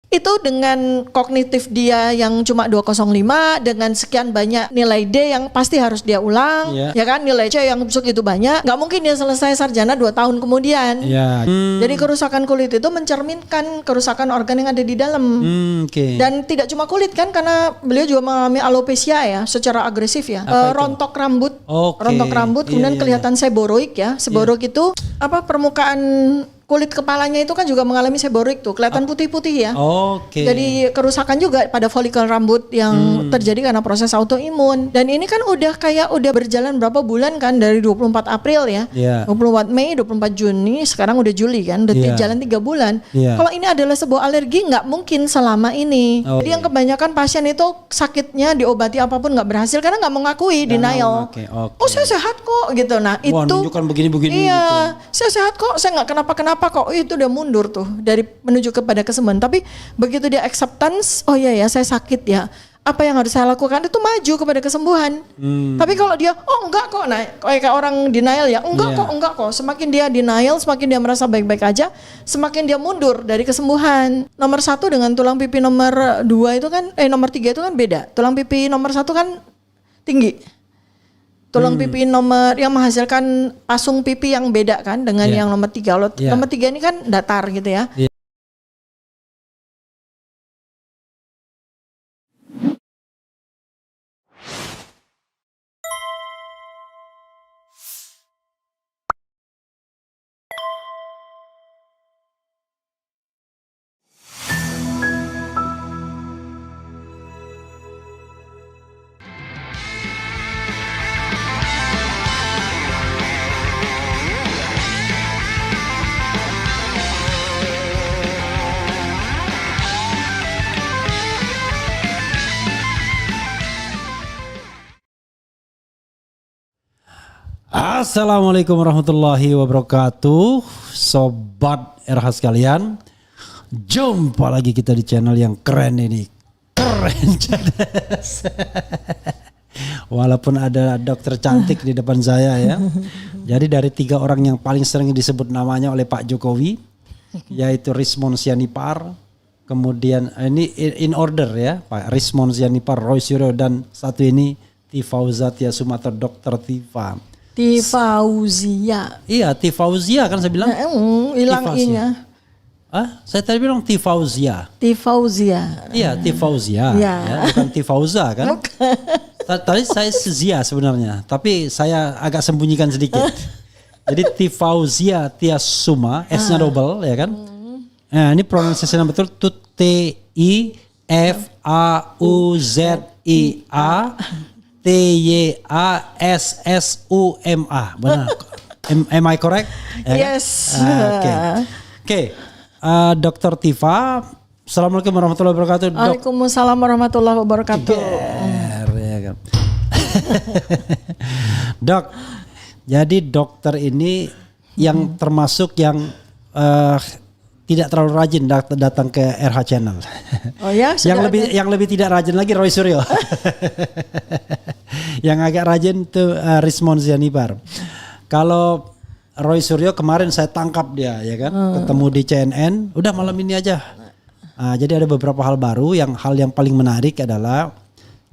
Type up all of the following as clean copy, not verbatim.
itu dengan kognitif dia yang cuma 205 dengan sekian banyak nilai D yang pasti harus dia ulang, ya kan, nilai C yang segitu banyak, nggak mungkin dia selesai sarjana 2 tahun kemudian. Jadi kerusakan kulit itu mencerminkan kerusakan organ yang ada di dalam. Dan tidak cuma kulit kan, karena beliau juga mengalami alopecia ya, secara agresif ya, rontok rambut, kemudian kelihatan seboroid ya, seboroid itu apa, permukaan kulit kepalanya itu kan juga mengalami seboroid tuh, kelihatan putih-putih ya. Jadi kerusakan juga pada folikel rambut yang terjadi karena proses autoimun. Dan ini kan udah berjalan berapa bulan kan, dari 24 April ya, 24 Mei, 24 Juni, sekarang udah Juli kan, udah jalan 3 bulan. Kalau ini adalah sebuah alergi, nggak mungkin selama ini. Jadi yang kebanyakan pasien itu sakitnya diobati apapun nggak berhasil karena nggak mengakui, denial. Oh saya sehat kok gitu. Nah itu menunjukkan begini-begini. Iya, saya sehat kok, saya nggak kenapa-kenapa kok. Itu udah mundur tuh dari menuju kepada kesembuhan. Tapi begitu dia acceptance, oh iya ya saya sakit ya, apa yang harus saya lakukan, itu maju kepada kesembuhan. Tapi kalau dia oh enggak kok, nah kayak orang denial ya, enggak kok, semakin dia denial, semakin dia merasa baik-baik aja, semakin dia mundur dari kesembuhan. Nomor 1 dengan tulang pipi nomor 2 itu kan nomor 3 itu kan beda. Tulang pipi nomor 1 kan tinggi. Tulang pipi nomor yang menghasilkan pasung pipi yang beda kan dengan yang nomor 3. Kalau nomor 3 ini kan datar gitu ya. Assalamualaikum warahmatullahi wabarakatuh, sobat RH sekalian. Jumpa lagi kita di channel yang keren ini, keren cerdas. Walaupun ada dokter cantik di depan saya ya. Jadi dari 3 orang yang paling sering disebut namanya oleh Pak Jokowi, yaitu Rismon Sianipar, kemudian ini in order ya, Pak Rismon Sianipar, Roy Suryo, dan satu ini Tifauzatia Sumatera, Dokter Tifa. Tifauzia. Iya, Tifauzia kan saya bilang. Hilang i-nya. Saya tadi bilang Tifauzia. Tifauzia. Iya, Tifauzia. Ya, bukan Tifauza kan? Tadi saya Zia sebenarnya, tapi saya agak sembunyikan sedikit. Jadi Tifauzia Tiasuma, S-nya double ya kan? Nah, ini pronunciation betul tuh Tifauzia Tyasssuma. Benar. Am I correct? Ya, yes. Oke. Dokter Tifa, assalamualaikum warahmatullahi wabarakatuh. Waalaikumsalam warahmatullahi wabarakatuh. Ya kan. Dok, jadi dokter ini yang termasuk yang tidak terlalu rajin datang ke RH Channel. Oh ya, yang lebih tidak rajin lagi Roy Suryo. Yang agak rajin tuh Rismon Sianipar. Kalau Roy Suryo kemarin saya tangkap dia ya kan, ketemu di CNN, udah malam ini aja. Jadi ada beberapa hal baru, hal yang paling menarik adalah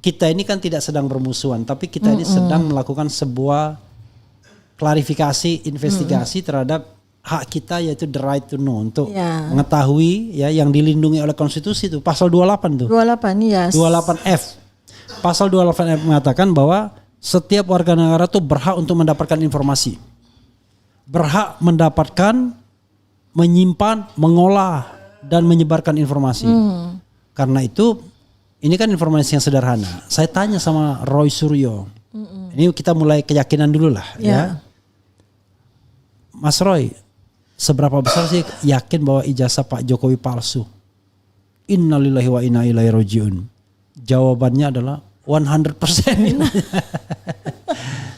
kita ini kan tidak sedang bermusuhan, tapi kita ini sedang melakukan sebuah klarifikasi, investigasi terhadap hak kita, yaitu the right to know, untuk mengetahui ya, yang dilindungi oleh konstitusi itu pasal 28 tuh. 28 yes. 28F. Pasal 28F mengatakan bahwa setiap warga negara tuh berhak untuk mendapatkan informasi. Berhak mendapatkan, menyimpan, mengolah dan menyebarkan informasi. Karena itu ini kan informasi yang sederhana. Saya tanya sama Roy Suryo. Ini kita mulai keyakinan dulu lah ya. Mas Roy, seberapa besar sih yakin bahwa ijazah Pak Jokowi palsu? Innalillahi wa inna ilaihi rajiun. Jawabannya adalah 100%.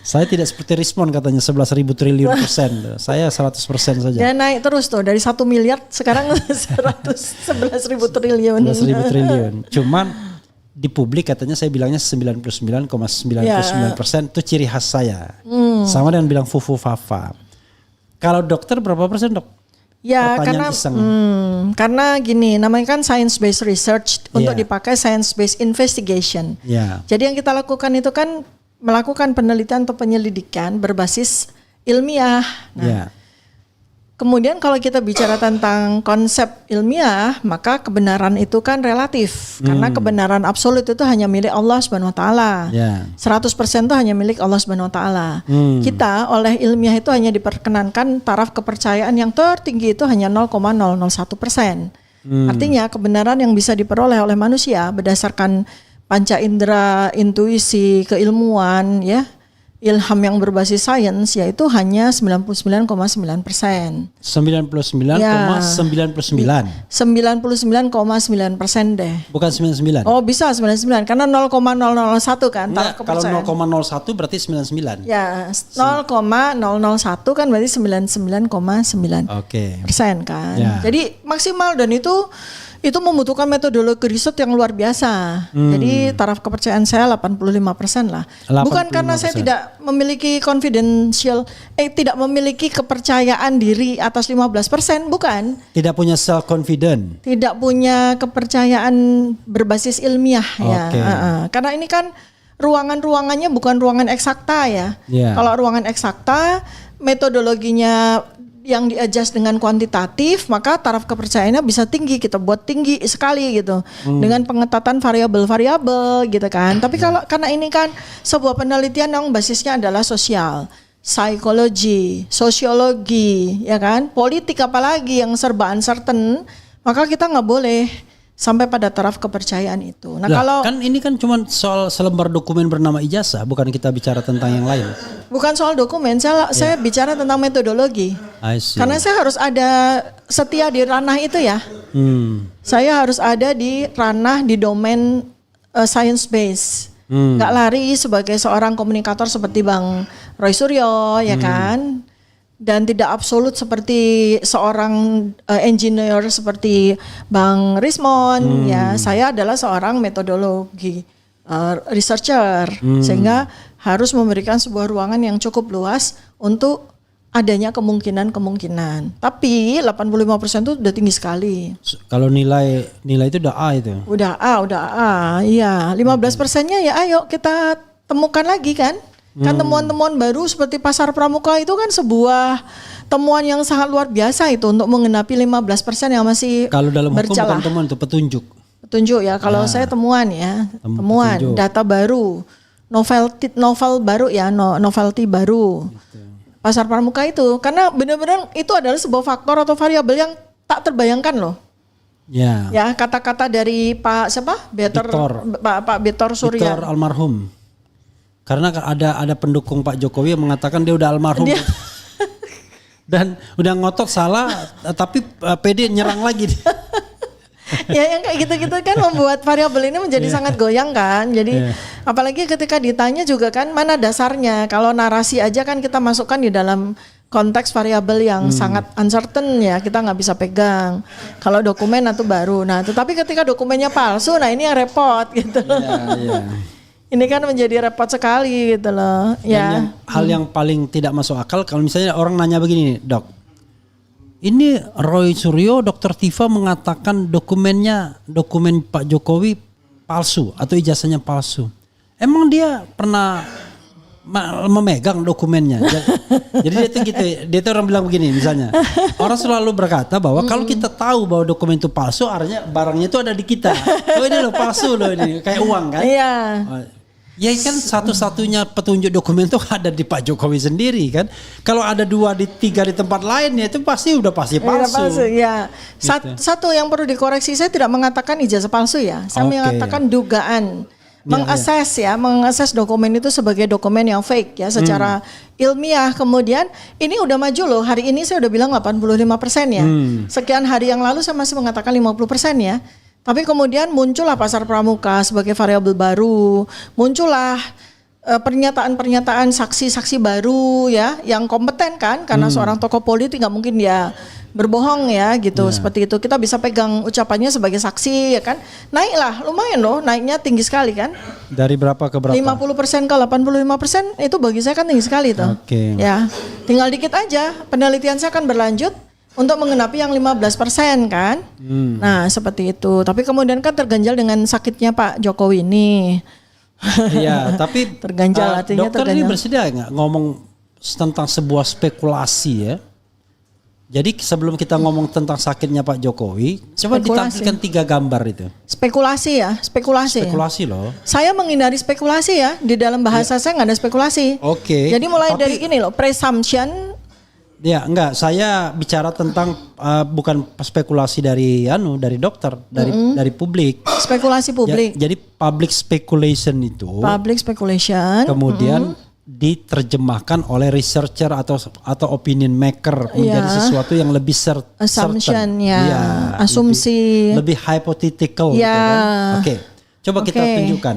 Saya tidak seperti Rismon katanya 11.000 triliun %. Saya 100% saja. Ya naik terus tuh dari 1 miliar sekarang 11.000 triliun. 11.000 triliun. Cuman di publik katanya saya bilangnya 99,99% itu ciri khas saya. Sama dengan bilang fufu fafa. Kalau dokter berapa persen, Dok? Ya, Pertanyaan iseng. karena gini, namanya kan science based research untuk Iya. dipakai science based investigation. Ya. Jadi yang kita lakukan itu kan melakukan penelitian atau penyelidikan berbasis ilmiah. Nah, Ya. kemudian kalau kita bicara tentang konsep ilmiah, maka kebenaran itu kan relatif. Karena kebenaran absolut itu hanya milik Allah Subhanahu wa taala. Ya. 100% itu hanya milik Allah Subhanahu wa taala. Kita oleh ilmiah itu hanya diperkenankan taraf kepercayaan yang tertinggi itu hanya 0,001%. Artinya kebenaran yang bisa diperoleh oleh manusia berdasarkan panca indera, intuisi, keilmuan, ya, ilham yang berbasis sains, yaitu hanya 99,9%. 99,99. 99,9% deh. Bukan 99. Oh bisa 99 karena 0,001 kan taraf Enggak, kalau kepercayaan. 0,01 berarti 99. Ya 0,001 kan berarti 99,9% Oke. kan. Ya. Jadi maksimal, dan itu membutuhkan metodologi riset yang luar biasa. Jadi taraf kepercayaan saya 85% lah. Bukan karena saya 85%. tidak memiliki tidak memiliki kepercayaan diri atas 15%, bukan. Tidak punya self confident. Tidak punya kepercayaan berbasis ilmiah ya. Oke. Karena ini kan ruangannya bukan ruangan eksakta ya. Ya. Kalau ruangan eksakta metodologinya yang di-adjust dengan kuantitatif, maka taraf kepercayaannya bisa tinggi, kita buat tinggi sekali gitu. Dengan pengetatan variabel-variabel gitu kan. Tapi kalau karena ini kan sebuah penelitian yang basisnya adalah sosial, psikologi, sosiologi, ya kan? Politik apalagi yang serba uncertain, maka kita nggak boleh sampai pada taraf kepercayaan itu. Nah, kalau kan ini kan cuma soal selembar dokumen bernama ijazah, bukan kita bicara tentang yang lain. bukan soal dokumen, saya bicara tentang metodologi. I see. Karena saya harus ada setia di ranah itu ya. Saya harus ada di ranah di domain science base. Nggak lari sebagai seorang komunikator seperti Bang Roy Suryo ya kan. Dan tidak absolut seperti seorang engineer seperti Bang Rismon ya. Saya adalah seorang metodologi researcher, sehingga harus memberikan sebuah ruangan yang cukup luas untuk adanya kemungkinan. Tapi 85% itu udah tinggi sekali. Kalau nilai itu udah A itu. Udah A, iya. 15%-nya ya ayo kita temukan lagi kan. Kan temuan-temuan baru seperti pasar pramuka itu kan sebuah temuan yang sangat luar biasa itu untuk mengenapi 15% yang masih Kalau dalam hukum bercelah. bukan temuan, itu petunjuk. Petunjuk ya, kalau saya temuan ya, temuan, petunjuk. data baru, novel baru ya, novelty baru. Pasar pramuka itu, karena benar-benar itu adalah sebuah faktor atau variabel yang tak terbayangkan loh. Ya. Ya, kata-kata dari Pak siapa? Pak Betor Surya. Victor almarhum. Karena ada pendukung Pak Jokowi yang mengatakan dia udah almarhum. Dan udah ngotot salah, tapi PD nyerang lagi. Ya yang kayak gitu-gitu kan membuat variabel ini menjadi sangat goyang kan. Jadi apalagi ketika ditanya juga kan mana dasarnya. Kalau narasi aja kan kita masukkan di dalam konteks variabel yang sangat uncertain ya, kita nggak bisa pegang. Kalau dokumen itu baru. Nah tetapi ketika dokumennya palsu, nah ini yang repot gitu loh. Ini kan menjadi repot sekali gitu loh. Ya. Hal yang paling tidak masuk akal kalau misalnya orang nanya begini, Dok. Ini Roy Suryo, Dr. Tifa mengatakan dokumen Pak Jokowi palsu atau ijazahnya palsu. Emang dia pernah memegang dokumennya? Jadi dia tuh gitu, dia tuh orang bilang begini misalnya. Orang selalu berkata bahwa kalau kita tahu bahwa dokumen itu palsu, artinya barangnya itu ada di kita. Oh ini loh palsu loh ini, kayak uang kan? Iya. Ya kan satu-satunya petunjuk dokumen itu ada di Pak Jokowi sendiri kan. Kalau ada 2 di 3 di tempat lain ya itu pasti palsu. Ya. Satu yang perlu dikoreksi, saya tidak mengatakan ijazah palsu ya. Saya mengatakan dugaan. Mengakses dokumen itu sebagai dokumen yang fake ya secara ilmiah. Kemudian ini udah maju loh. Hari ini saya udah bilang 85% ya. Sekian hari yang lalu saya masih mengatakan 50% ya. Tapi kemudian muncullah pasar pramuka sebagai variabel baru, muncullah pernyataan-pernyataan saksi-saksi baru ya, yang kompeten kan, karena seorang tokoh politik nggak mungkin dia berbohong ya gitu, seperti itu. Kita bisa pegang ucapannya sebagai saksi ya kan, naiklah lumayan loh, naiknya tinggi sekali kan. Dari berapa ke berapa? 50% ke 85% itu bagi saya kan tinggi sekali tuh. Ya, tinggal dikit aja, penelitian saya akan berlanjut. untuk menggenapi yang 15% kan. Nah seperti itu. Tapi kemudian kan terganjal dengan sakitnya Pak Jokowi ini. Iya, tapi terganjal artinya dokter terganjal. ini bersedia nggak ngomong tentang sebuah spekulasi ya? Jadi sebelum kita ngomong tentang sakitnya Pak Jokowi, coba ditampilkan 3 gambar itu. Spekulasi ya, spekulasi. Spekulasi loh. Saya menghindari spekulasi ya, di dalam bahasa saya nggak ada spekulasi. Oke. Jadi mulai dari ini loh, presumption. Ya enggak, saya bicara tentang bukan spekulasi dari dokter, dari publik. Spekulasi publik. Jadi public speculation itu. Public speculation. Kemudian diterjemahkan oleh researcher atau opinion maker menjadi sesuatu yang lebih assumption certain. ya, asumsi lebih hypothetical ya. gitu kan. Oke. Coba kita tunjukkan.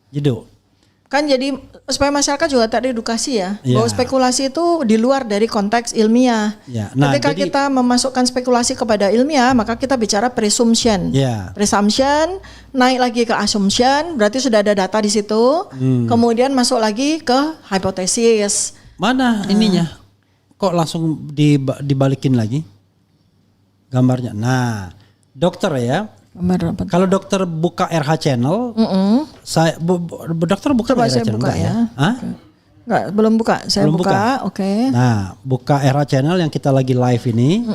Jido. Kan jadi supaya masyarakat juga teredukasi ya, bahwa Ya. spekulasi itu di luar dari konteks ilmiah. Ya. Nah, Ketika kita memasukkan spekulasi kepada ilmiah, maka kita bicara presumption. Ya. Presumption naik lagi ke assumption, berarti sudah ada data di situ. Kemudian masuk lagi ke hipotesis. Mana ininya? Kok langsung dibalikin lagi gambarnya? Nah, dokter ya. Kalau dokter buka RH channel, saya dokter buka Coba RH saya channel buka enggak ya. Hah? Enggak, belum buka. Saya Belum buka. Oke. Nah, buka RH channel yang kita lagi live ini.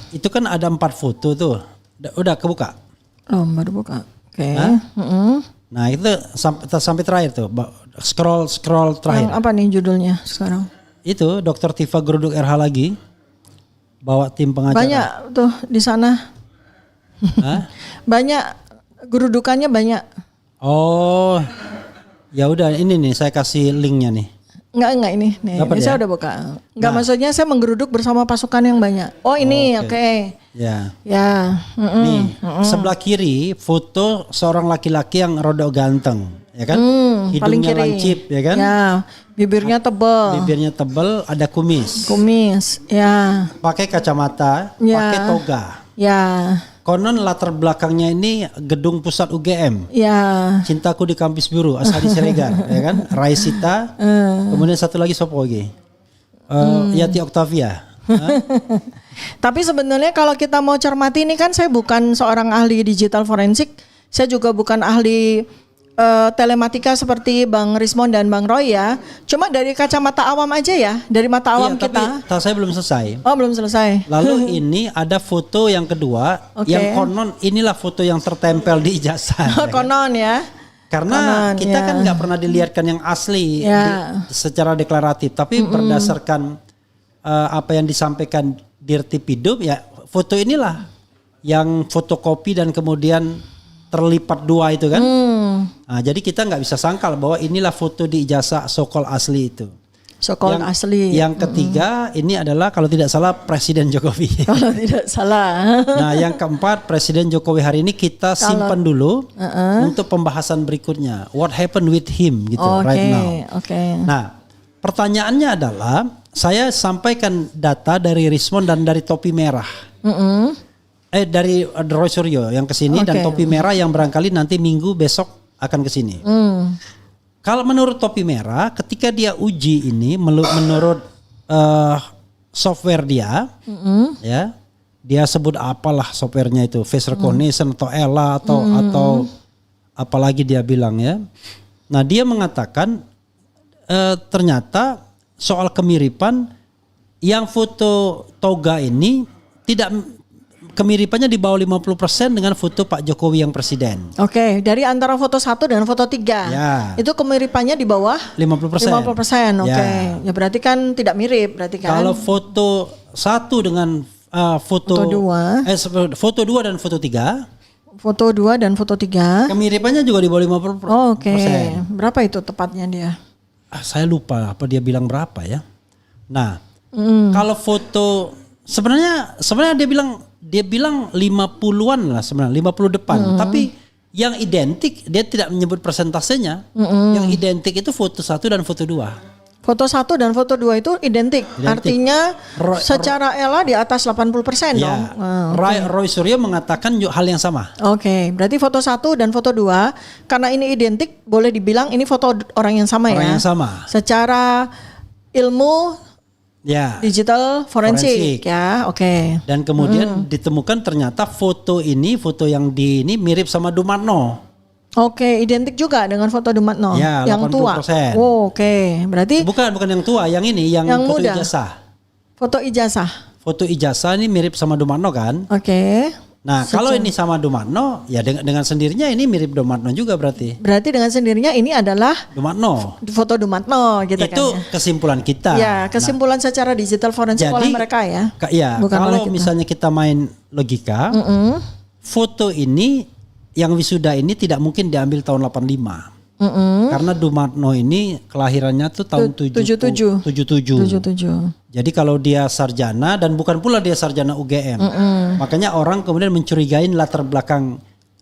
Itu kan ada 4 foto tuh. Udah kebuka. Oh, baru buka. Oke. Nah, itu sampai terakhir tuh. Scroll terakhir. Yang apa nih judulnya sekarang? Itu Dr. Tifa Geruduk RH lagi. Bawa tim pengacara. Banyak tuh di sana. Hah? Banyak gerudukannya banyak. Oh. Ya udah ini nih saya kasih linknya nih. Enggak ini. Nih, Dapat ini ya? saya udah buka. Enggak, maksudnya saya menggeruduk bersama pasukan yang banyak. Oh, ini oke. Ya. Ya. Nih, sebelah kiri foto seorang laki-laki yang rodok ganteng, ya kan? Paling Hidungnya kiri. lancip, ya kan? Ya, bibirnya tebal. Bibirnya tebal, ada kumis. Kumis. Ya. Pakai kacamata, Ya. pakai toga. Ya. Konon latar belakangnya ini gedung pusat UGM. Ya. Cintaku di Kampus Biru, Asadi Siregar, ya kan? Raisita. Kemudian satu lagi sopo lagi? Yati Octavia. Tapi sebenarnya kalau kita mau cermati ini kan saya bukan seorang ahli digital forensik. Saya juga bukan ahli telematika seperti Bang Rismon dan Bang Roy ya. Cuma dari kacamata awam aja ya, dari mata awam Iya, kita. tapi saya belum selesai. Oh, belum selesai. Lalu ini ada foto yang kedua, Oke. yang konon inilah foto yang tertempel di ijazah. Konon ya. Karena Konon, kita ya. kan nggak pernah dilihatkan yang asli Ya. secara deklaratif, tapi berdasarkan apa yang disampaikan Dirtipidum, ya foto inilah yang fotokopi dan kemudian terlipat 2 itu kan. Nah, jadi kita nggak bisa sangkal bahwa inilah foto di ijazah sokol asli itu. Sokol asli. Yang ketiga ini adalah kalau tidak salah Presiden Jokowi. Kalau tidak salah. Nah, yang keempat Presiden Jokowi hari ini kita simpan dulu untuk pembahasan berikutnya. What happened with him gitu right now. Oke. Nah, pertanyaannya adalah saya sampaikan data dari Rismon dan dari Topi Merah. Dari Roy Suryo yang kesini dan Topi Merah yang barangkali nanti minggu besok akan kesini. Kalau menurut Topi Merah, ketika dia uji ini menurut software dia, ya dia sebut apalah softwarenya itu, face recognition atau ELA atau apalagi dia bilang ya. Nah dia mengatakan ternyata soal kemiripan yang foto toga ini tidak kemiripannya di bawah 50% dengan foto Pak Jokowi yang presiden. Oke, dari antara foto 1 dan foto 3. Ya. Itu kemiripannya di bawah 50%. 50%. Oke. Ya. Ya berarti kan tidak mirip berarti kan. Kalau foto 1 dengan foto 2. Foto 2 dan foto 3, Foto 2 dan foto 3. kemiripannya juga di bawah 50%. Oh, oke. Berapa itu tepatnya dia? Saya lupa apa dia bilang berapa ya. Nah, kalau foto sebenarnya dia bilang 50-an lah sebenarnya, 50 depan. Tapi yang identik dia tidak menyebut persentasenya. Yang identik itu foto 1 dan foto 2. Foto 1 dan foto 2 itu identik. Artinya secara ELA di atas 80% Ya. dong. Roy Suryo mengatakan hal yang sama. Oke, berarti foto 1 dan foto 2 karena ini identik boleh dibilang ini foto orang yang sama ya. Orang yang sama. Secara ilmu Ya. Digital forensik ya, oke. Dan kemudian ditemukan ternyata foto yang di ini mirip sama Dumatno. Oke, identik juga dengan foto Dumatno Ya, yang 80%. tua. Oh, oke, berarti Bukan yang tua, yang ini yang foto muda. ijazah. Foto ijazah. Foto ijazah ini mirip sama Dumatno kan? Oke. Nah, kalau ini sama Dumatno, ya dengan sendirinya ini mirip Dumatno juga berarti. Berarti dengan sendirinya ini adalah Dumatno. foto Dumatno gitu Itu kan ya. kesimpulan kita. Ya, kesimpulan secara digital forensik Jadi, oleh mereka ya. Ya, Bukan oleh kalau kita. misalnya kita main logika, foto ini yang wisuda ini tidak mungkin diambil tahun 85. Karena Dumatno ini kelahirannya tuh tahun 77. 77. Jadi kalau dia sarjana dan bukan pula dia sarjana UGM. Makanya orang kemudian mencurigain latar belakang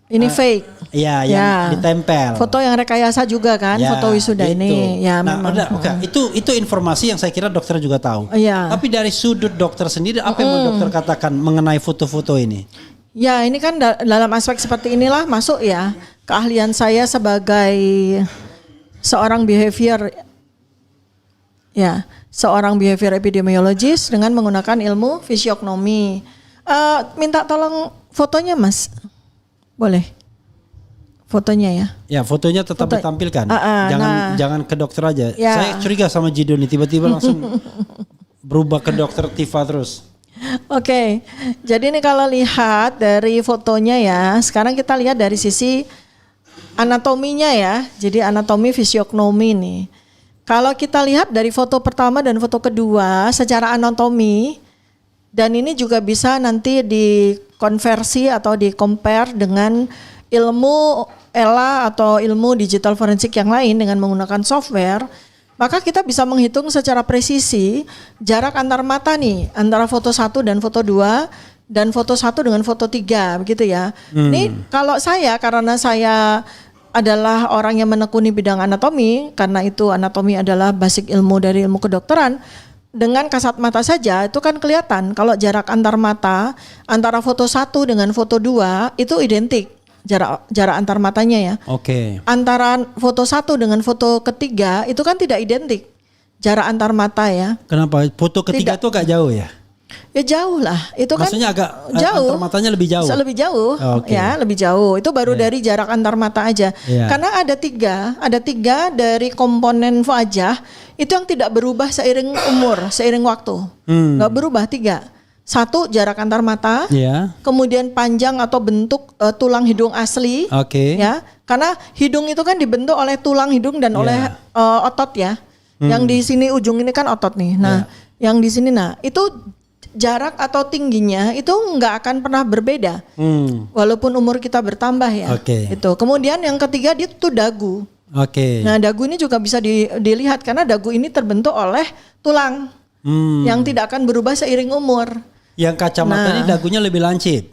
Ini fake. ya yang ditempel. Foto yang rekayasa juga kan, Ya, foto wisuda gitu. ini. Ya, nah, memang. itu informasi yang saya kira dokter juga tahu. Iya. Tapi dari sudut dokter sendiri apa yang mau dokter katakan mengenai foto-foto ini? Ya, ini kan dalam aspek seperti inilah masuk ya keahlian saya sebagai seorang behavior epidemiologist dengan menggunakan ilmu fisiognomi. Minta tolong fotonya, Mas. Boleh? Fotonya ya. Ya, fotonya tetap ditampilkan. Jangan ke dokter aja. Ya. Saya curiga sama Jido nih, tiba-tiba langsung berubah ke dokter Tifa terus. Oke, jadi ini kalau lihat dari fotonya ya, sekarang kita lihat dari sisi anatominya ya. Jadi anatomi fisiognomi nih. Kalau kita lihat dari foto pertama dan foto kedua secara anatomi, dan ini juga bisa nanti dikonversi atau di-compare dengan ilmu ELA atau ilmu digital forensik yang lain dengan menggunakan software, maka kita bisa menghitung secara presisi jarak antar mata nih, antara foto 1 dan foto 2 dan foto 1 dengan foto 3 begitu ya. Ini kalau karena saya adalah orang yang menekuni bidang anatomi, karena itu anatomi adalah basic ilmu dari ilmu kedokteran, dengan kasat mata saja itu kan kelihatan kalau jarak antar mata antara foto 1 dengan foto 2 itu identik. Jarak antar matanya ya. Oke. Antara foto 1 dengan foto ketiga itu kan tidak identik jarak antar mata ya. Kenapa? Foto ketiga itu agak jauh ya? Ya jauh lah. Itu Maksudnya kan agak jauh. antar matanya lebih jauh. Lebih jauh, Oke. ya lebih jauh. Itu baru dari jarak antar mata aja. Karena ada tiga dari komponen wajah itu yang tidak berubah seiring umur, seiring waktu. Nggak berubah 3. 1 jarak antar mata, kemudian panjang atau bentuk tulang hidung asli, ya, karena hidung itu kan dibentuk oleh tulang hidung dan oleh otot ya. Yang di sini ujung ini kan otot nih. Nah, yang di sini, itu jarak atau tingginya itu nggak akan pernah berbeda, walaupun umur kita bertambah ya. Itu. Kemudian yang ketiga itu dagu. Nah, dagu ini juga bisa dilihat karena dagu ini terbentuk oleh tulang yang tidak akan berubah seiring umur. Yang kacamata ini dagunya lebih lancip.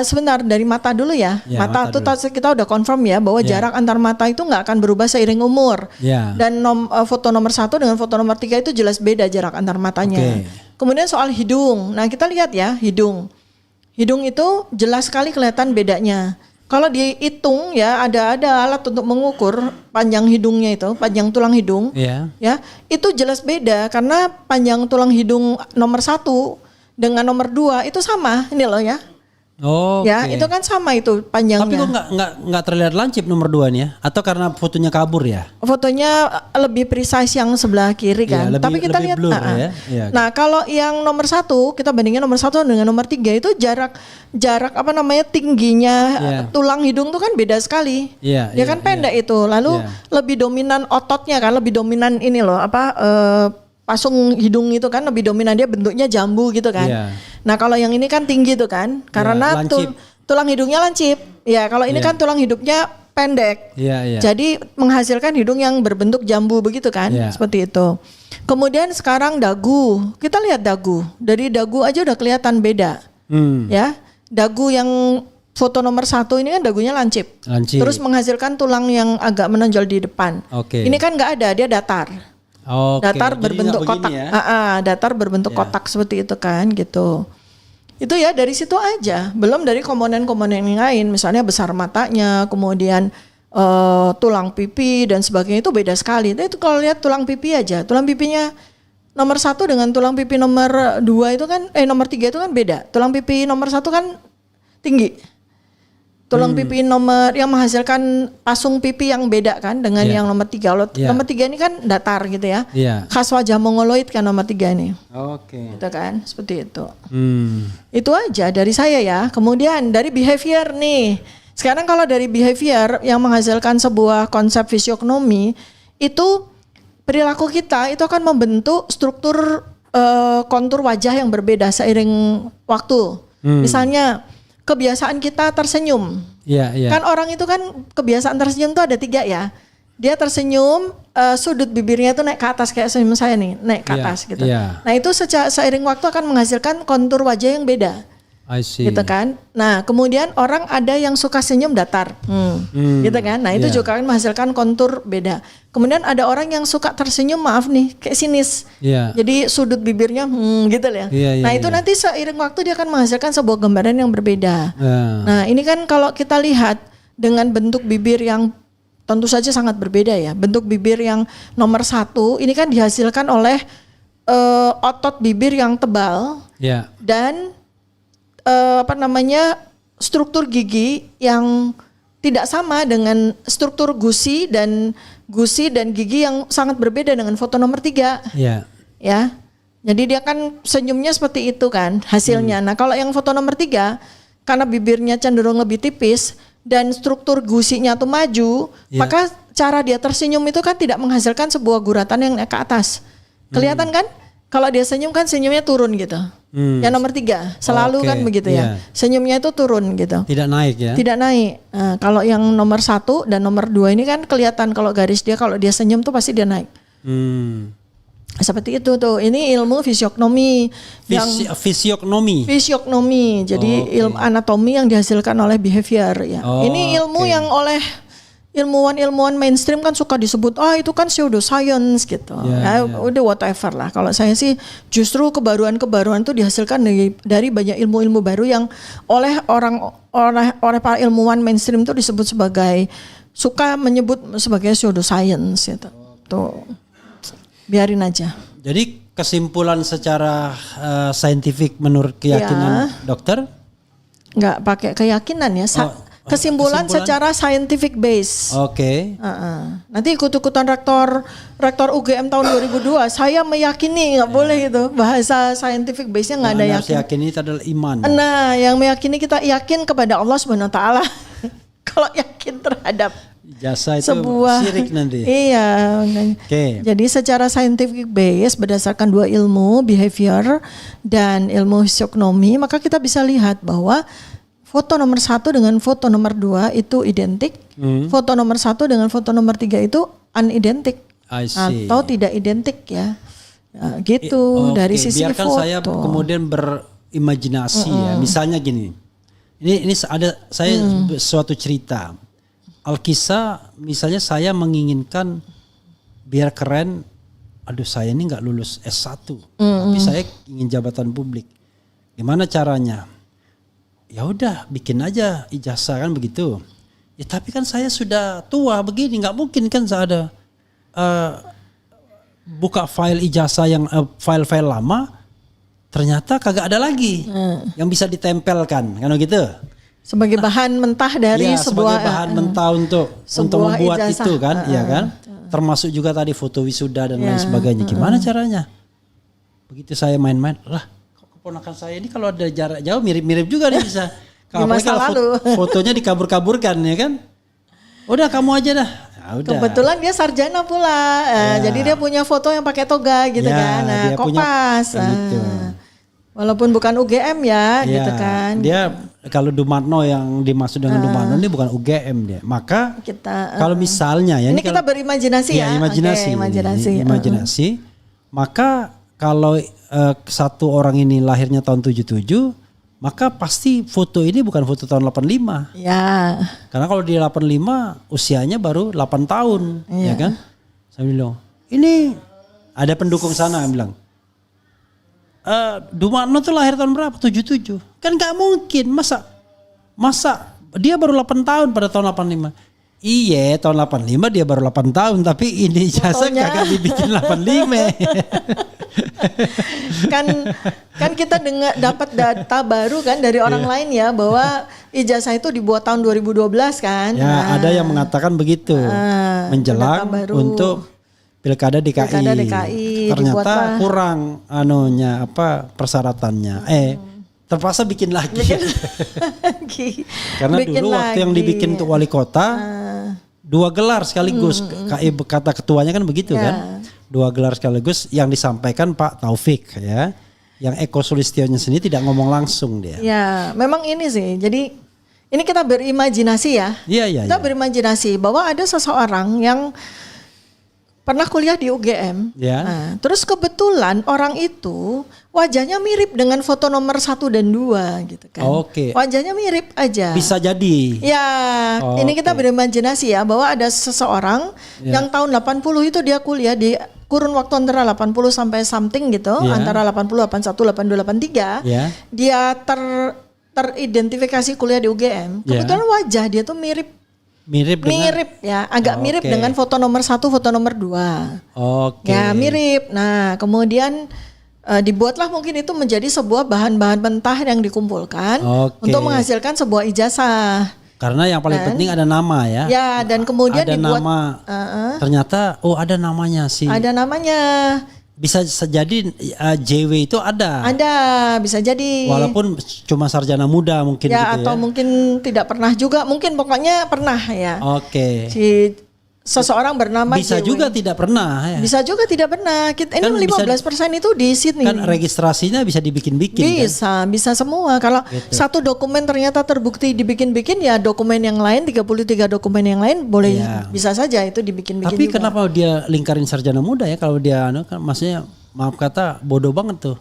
Sebentar dari mata dulu ya. Mata itu kita udah confirm ya bahwa jarak antar mata itu nggak akan berubah seiring umur. Dan foto nomor 1 dengan foto nomor 3 itu jelas beda jarak antar matanya. Kemudian soal hidung. Nah, kita lihat ya hidung. Hidung itu jelas sekali kelihatan bedanya. Kalau dihitung ya ada alat untuk mengukur panjang hidungnya itu, panjang tulang hidung. Ya, itu jelas beda karena panjang tulang hidung nomor 1 dengan nomor 2 itu sama ini loh ya. Ya, itu kan sama itu panjangnya. Tapi kok nggak terlihat lancip nomor 2 nih ya? Atau karena fotonya kabur ya? Apa lebih precise yang sebelah kiri kan. Tapi kita lihat blur, ya? Nah, kalau yang nomor 1 kita bandingin nomor 1 dengan nomor 3 itu jarak tingginya tulang hidung tuh kan beda sekali. Dia kan pendek itu. Lalu lebih dominan ototnya kan, lebih dominan ini loh pasung hidung itu kan lebih dominan, dia bentuknya jambu gitu kan. Nah, kalau yang ini kan tinggi tuh kan karena tulang hidungnya lancip. Ya, kalau ini kan tulang hidungnya pendek. Jadi menghasilkan hidung yang berbentuk jambu begitu kan, seperti itu. Kemudian sekarang dagu. Kita lihat dagu. Dari dagu aja udah kelihatan beda. Ya. Dagu yang foto nomor 1 ini kan dagunya lancip. Terus menghasilkan tulang yang agak menonjol di depan. Ini kan nggak ada, dia datar. Datar berbentuk kotak. Datar berbentuk kotak seperti itu kan gitu. Itu ya dari situ aja. Belum dari komponen-komponen yang lain, misalnya besar matanya, kemudian tulang pipi dan sebagainya itu beda sekali. Itu kalau lihat tulang pipi aja, tulang pipinya nomor 1 dengan tulang pipi nomor 2 itu kan nomor 3 itu kan beda. Tulang pipi nomor 1 kan tinggi. Tulang pipi nomor yang menghasilkan pasung pipi yang beda kan dengan yang nomor 3. Kalau nomor 3 ini kan datar gitu ya. Khas wajah mongoloid kan nomor 3 ini. Oke. Gitu kan, seperti itu. Itu aja dari saya ya. Kemudian dari behavior nih. Sekarang kalau dari behavior yang menghasilkan sebuah konsep fisiognomi, itu perilaku kita itu akan membentuk struktur kontur wajah yang berbeda seiring waktu. Misalnya kebiasaan kita tersenyum. Kan orang itu kan kebiasaan tersenyum tuh ada 3 ya. Dia tersenyum, sudut bibirnya itu naik ke atas kayak senyum saya nih, naik ke atas gitu. Nah itu seiring waktu akan menghasilkan kontur wajah yang beda. I see. Gitu kan. Nah kemudian orang ada yang suka senyum datar. Gitu kan. Nah itu juga akan menghasilkan kontur beda. Kemudian ada orang yang suka tersenyum, maaf nih, kayak sinis. Jadi sudut bibirnya gitu ya. Nah itu nanti seiring waktu dia akan menghasilkan sebuah gambaran yang berbeda. Nah ini kan kalau kita lihat dengan bentuk bibir yang tentu saja sangat berbeda ya. Bentuk bibir yang nomor 1 ini kan dihasilkan oleh otot bibir yang tebal dan struktur gigi yang tidak sama dengan struktur gusi dan gigi yang sangat berbeda dengan foto nomor 3. Ya. Jadi dia kan senyumnya seperti itu kan hasilnya. Nah, kalau yang foto nomor 3 karena bibirnya cenderung lebih tipis dan struktur gusinya tuh maju, maka cara dia tersenyum itu kan tidak menghasilkan sebuah guratan yang naik ke atas. Kelihatan kan? Kalau dia senyum kan senyumnya turun gitu. Yang nomor 3 selalu kan begitu ya. Senyumnya itu turun gitu. Tidak naik ya? Tidak naik. Nah, kalau yang nomor 1 dan nomor 2 ini kan kelihatan kalau garis dia kalau dia senyum tuh pasti dia naik. Seperti itu tuh. Ini ilmu fisiognomi. Fisiognomi. Jadi ilmu anatomi yang dihasilkan oleh behavior ya. Ini ilmu yang oleh ilmuwan mainstream kan suka disebut itu kan pseudoscience gitu. Udah whatever lah. Kalau saya sih justru kebaruan-kebaruan itu dihasilkan dari banyak ilmu-ilmu baru yang oleh para ilmuwan mainstream itu disebut sebagai suka menyebut sebagai pseudoscience gitu. Tuh. Biarin aja. Jadi kesimpulan secara saintifik menurut keyakinan dokter? Enggak pakai keyakinan ya. Kesimpulan secara scientific base. Nanti ikut-ikutan rektor UGM tahun 2002. Saya meyakini nggak boleh gitu. Bahasa scientific base-nya nggak ada yakin. Yakini itu adalah iman. Nah, yang meyakini kita yakin kepada Allah Subhanahu Wa Taala. Kalau yakin terhadap jasa itu sebuah syirik nanti. Iya. Jadi secara scientific base berdasarkan 2 ilmu, behavior dan ilmu fisiognomi, maka kita bisa lihat bahwa foto nomor 1 dengan foto nomor 2 itu identik. Foto nomor 1 dengan foto nomor 3 itu unidentik atau tidak identik ya. Gitu dari sisi biarkan foto. Saya kemudian berimajinasi ya. Misalnya gini. Ini ada saya suatu cerita. Alkisah misalnya saya menginginkan biar keren. Aduh saya ini nggak lulus S1. Tapi saya ingin jabatan publik. Gimana caranya? Ya udah bikin aja ijazah kan begitu. Ya tapi kan saya sudah tua begini, nggak mungkin kan saya ada buka file ijazah yang file-file lama, ternyata kagak ada lagi yang bisa ditempelkan kan gitu. Sebagai bahan mentah dari sebuah sebagai bahan mentah untuk membuat ijazah. itu kan, ya kan. Termasuk juga tadi foto wisuda dan lain sebagainya. Gimana caranya? Begitu saya main-main, lah keponakan saya ini kalau ada jarak jauh mirip-mirip juga nih bisa. Kalau fotonya dikabur-kaburkan ya kan. Udah kamu aja dah. Ya, udah. Kebetulan dia sarjana pula. Jadi dia punya foto yang pakai toga gitu kan. Nah, kok pas. Gitu. Walaupun bukan UGM ya gitu kan. Dia kalau Dumarno yang dimaksud dengan Dumarno ini bukan UGM dia. Maka kita kalau misalnya ya ini kita berimajinasi ya. Imajinasi. Maka kalau satu orang ini lahirnya tahun 77, maka pasti foto ini bukan foto tahun 85. Ya. Karena kalau dia 85, usianya baru 8 tahun, ya kan? Saya bilang, ini ada pendukung sana yang bilang, Dumarno tuh lahir tahun berapa? 77. Kan gak mungkin, masa dia baru 8 tahun pada tahun 85. Iya, tahun 85 dia baru 8 tahun, tapi ini ijazah kagak dibikin 85. kan kita dapat data baru kan dari orang lain ya, bahwa ijazah itu dibuat tahun 2012 kan. Ya, ada yang mengatakan begitu. Menjelang untuk Pilkada DKI. Ternyata kurang persyaratannya. Terpaksa bikin lagi. Karena dulu waktu yang dibikin untuk wali kota 2 gelar sekaligus. Kata ketuanya kan begitu kan. 2 gelar sekaligus yang disampaikan Pak Taufik ya. Yang Eko Sulistiono sendiri tidak ngomong langsung dia. Ya, memang ini sih. Jadi ini kita berimajinasi ya. Iya. Kita berimajinasi bahwa ada seseorang yang pernah kuliah di UGM. Ya. Nah, terus kebetulan orang itu wajahnya mirip dengan foto nomor 1 dan 2 gitu kan. Oke. Wajahnya mirip aja. Bisa jadi. Ya, ini kita berimajinasi ya bahwa ada seseorang yang tahun 80 itu dia kuliah di kurun waktu antara 80 sampai something gitu, antara 80, 81, 82, 83. Dia teridentifikasi kuliah di UGM. Kebetulan wajah dia tuh mirip ya, agak mirip dengan foto nomor 1, foto nomor 2. Ya, mirip. Nah, kemudian dibuatlah mungkin itu menjadi sebuah bahan-bahan mentah yang dikumpulkan untuk menghasilkan sebuah ijazah. Karena yang paling penting ada nama ya. Ya, dan kemudian ada dibuat nama. Ternyata ada namanya sih. Ada namanya. Bisa jadi JW itu ada. Ada, bisa jadi. Walaupun cuma sarjana muda mungkin ya, gitu atau mungkin tidak pernah juga, mungkin pokoknya pernah ya. Si seseorang bernama bisa JW. juga tidak pernah ya. Bisa juga tidak pernah. Ini kan 15% itu di Sydney. Kan registrasinya bisa dibikin-bikin. Bisa semua. Kalau satu dokumen ternyata terbukti dibikin-bikin, ya dokumen yang lain, 33 dokumen yang lain boleh bisa saja itu dibikin-bikin. Tapi juga. kenapa dia lingkarin sarjana muda ya? Kalau dia kan maksudnya maaf kata bodoh banget tuh.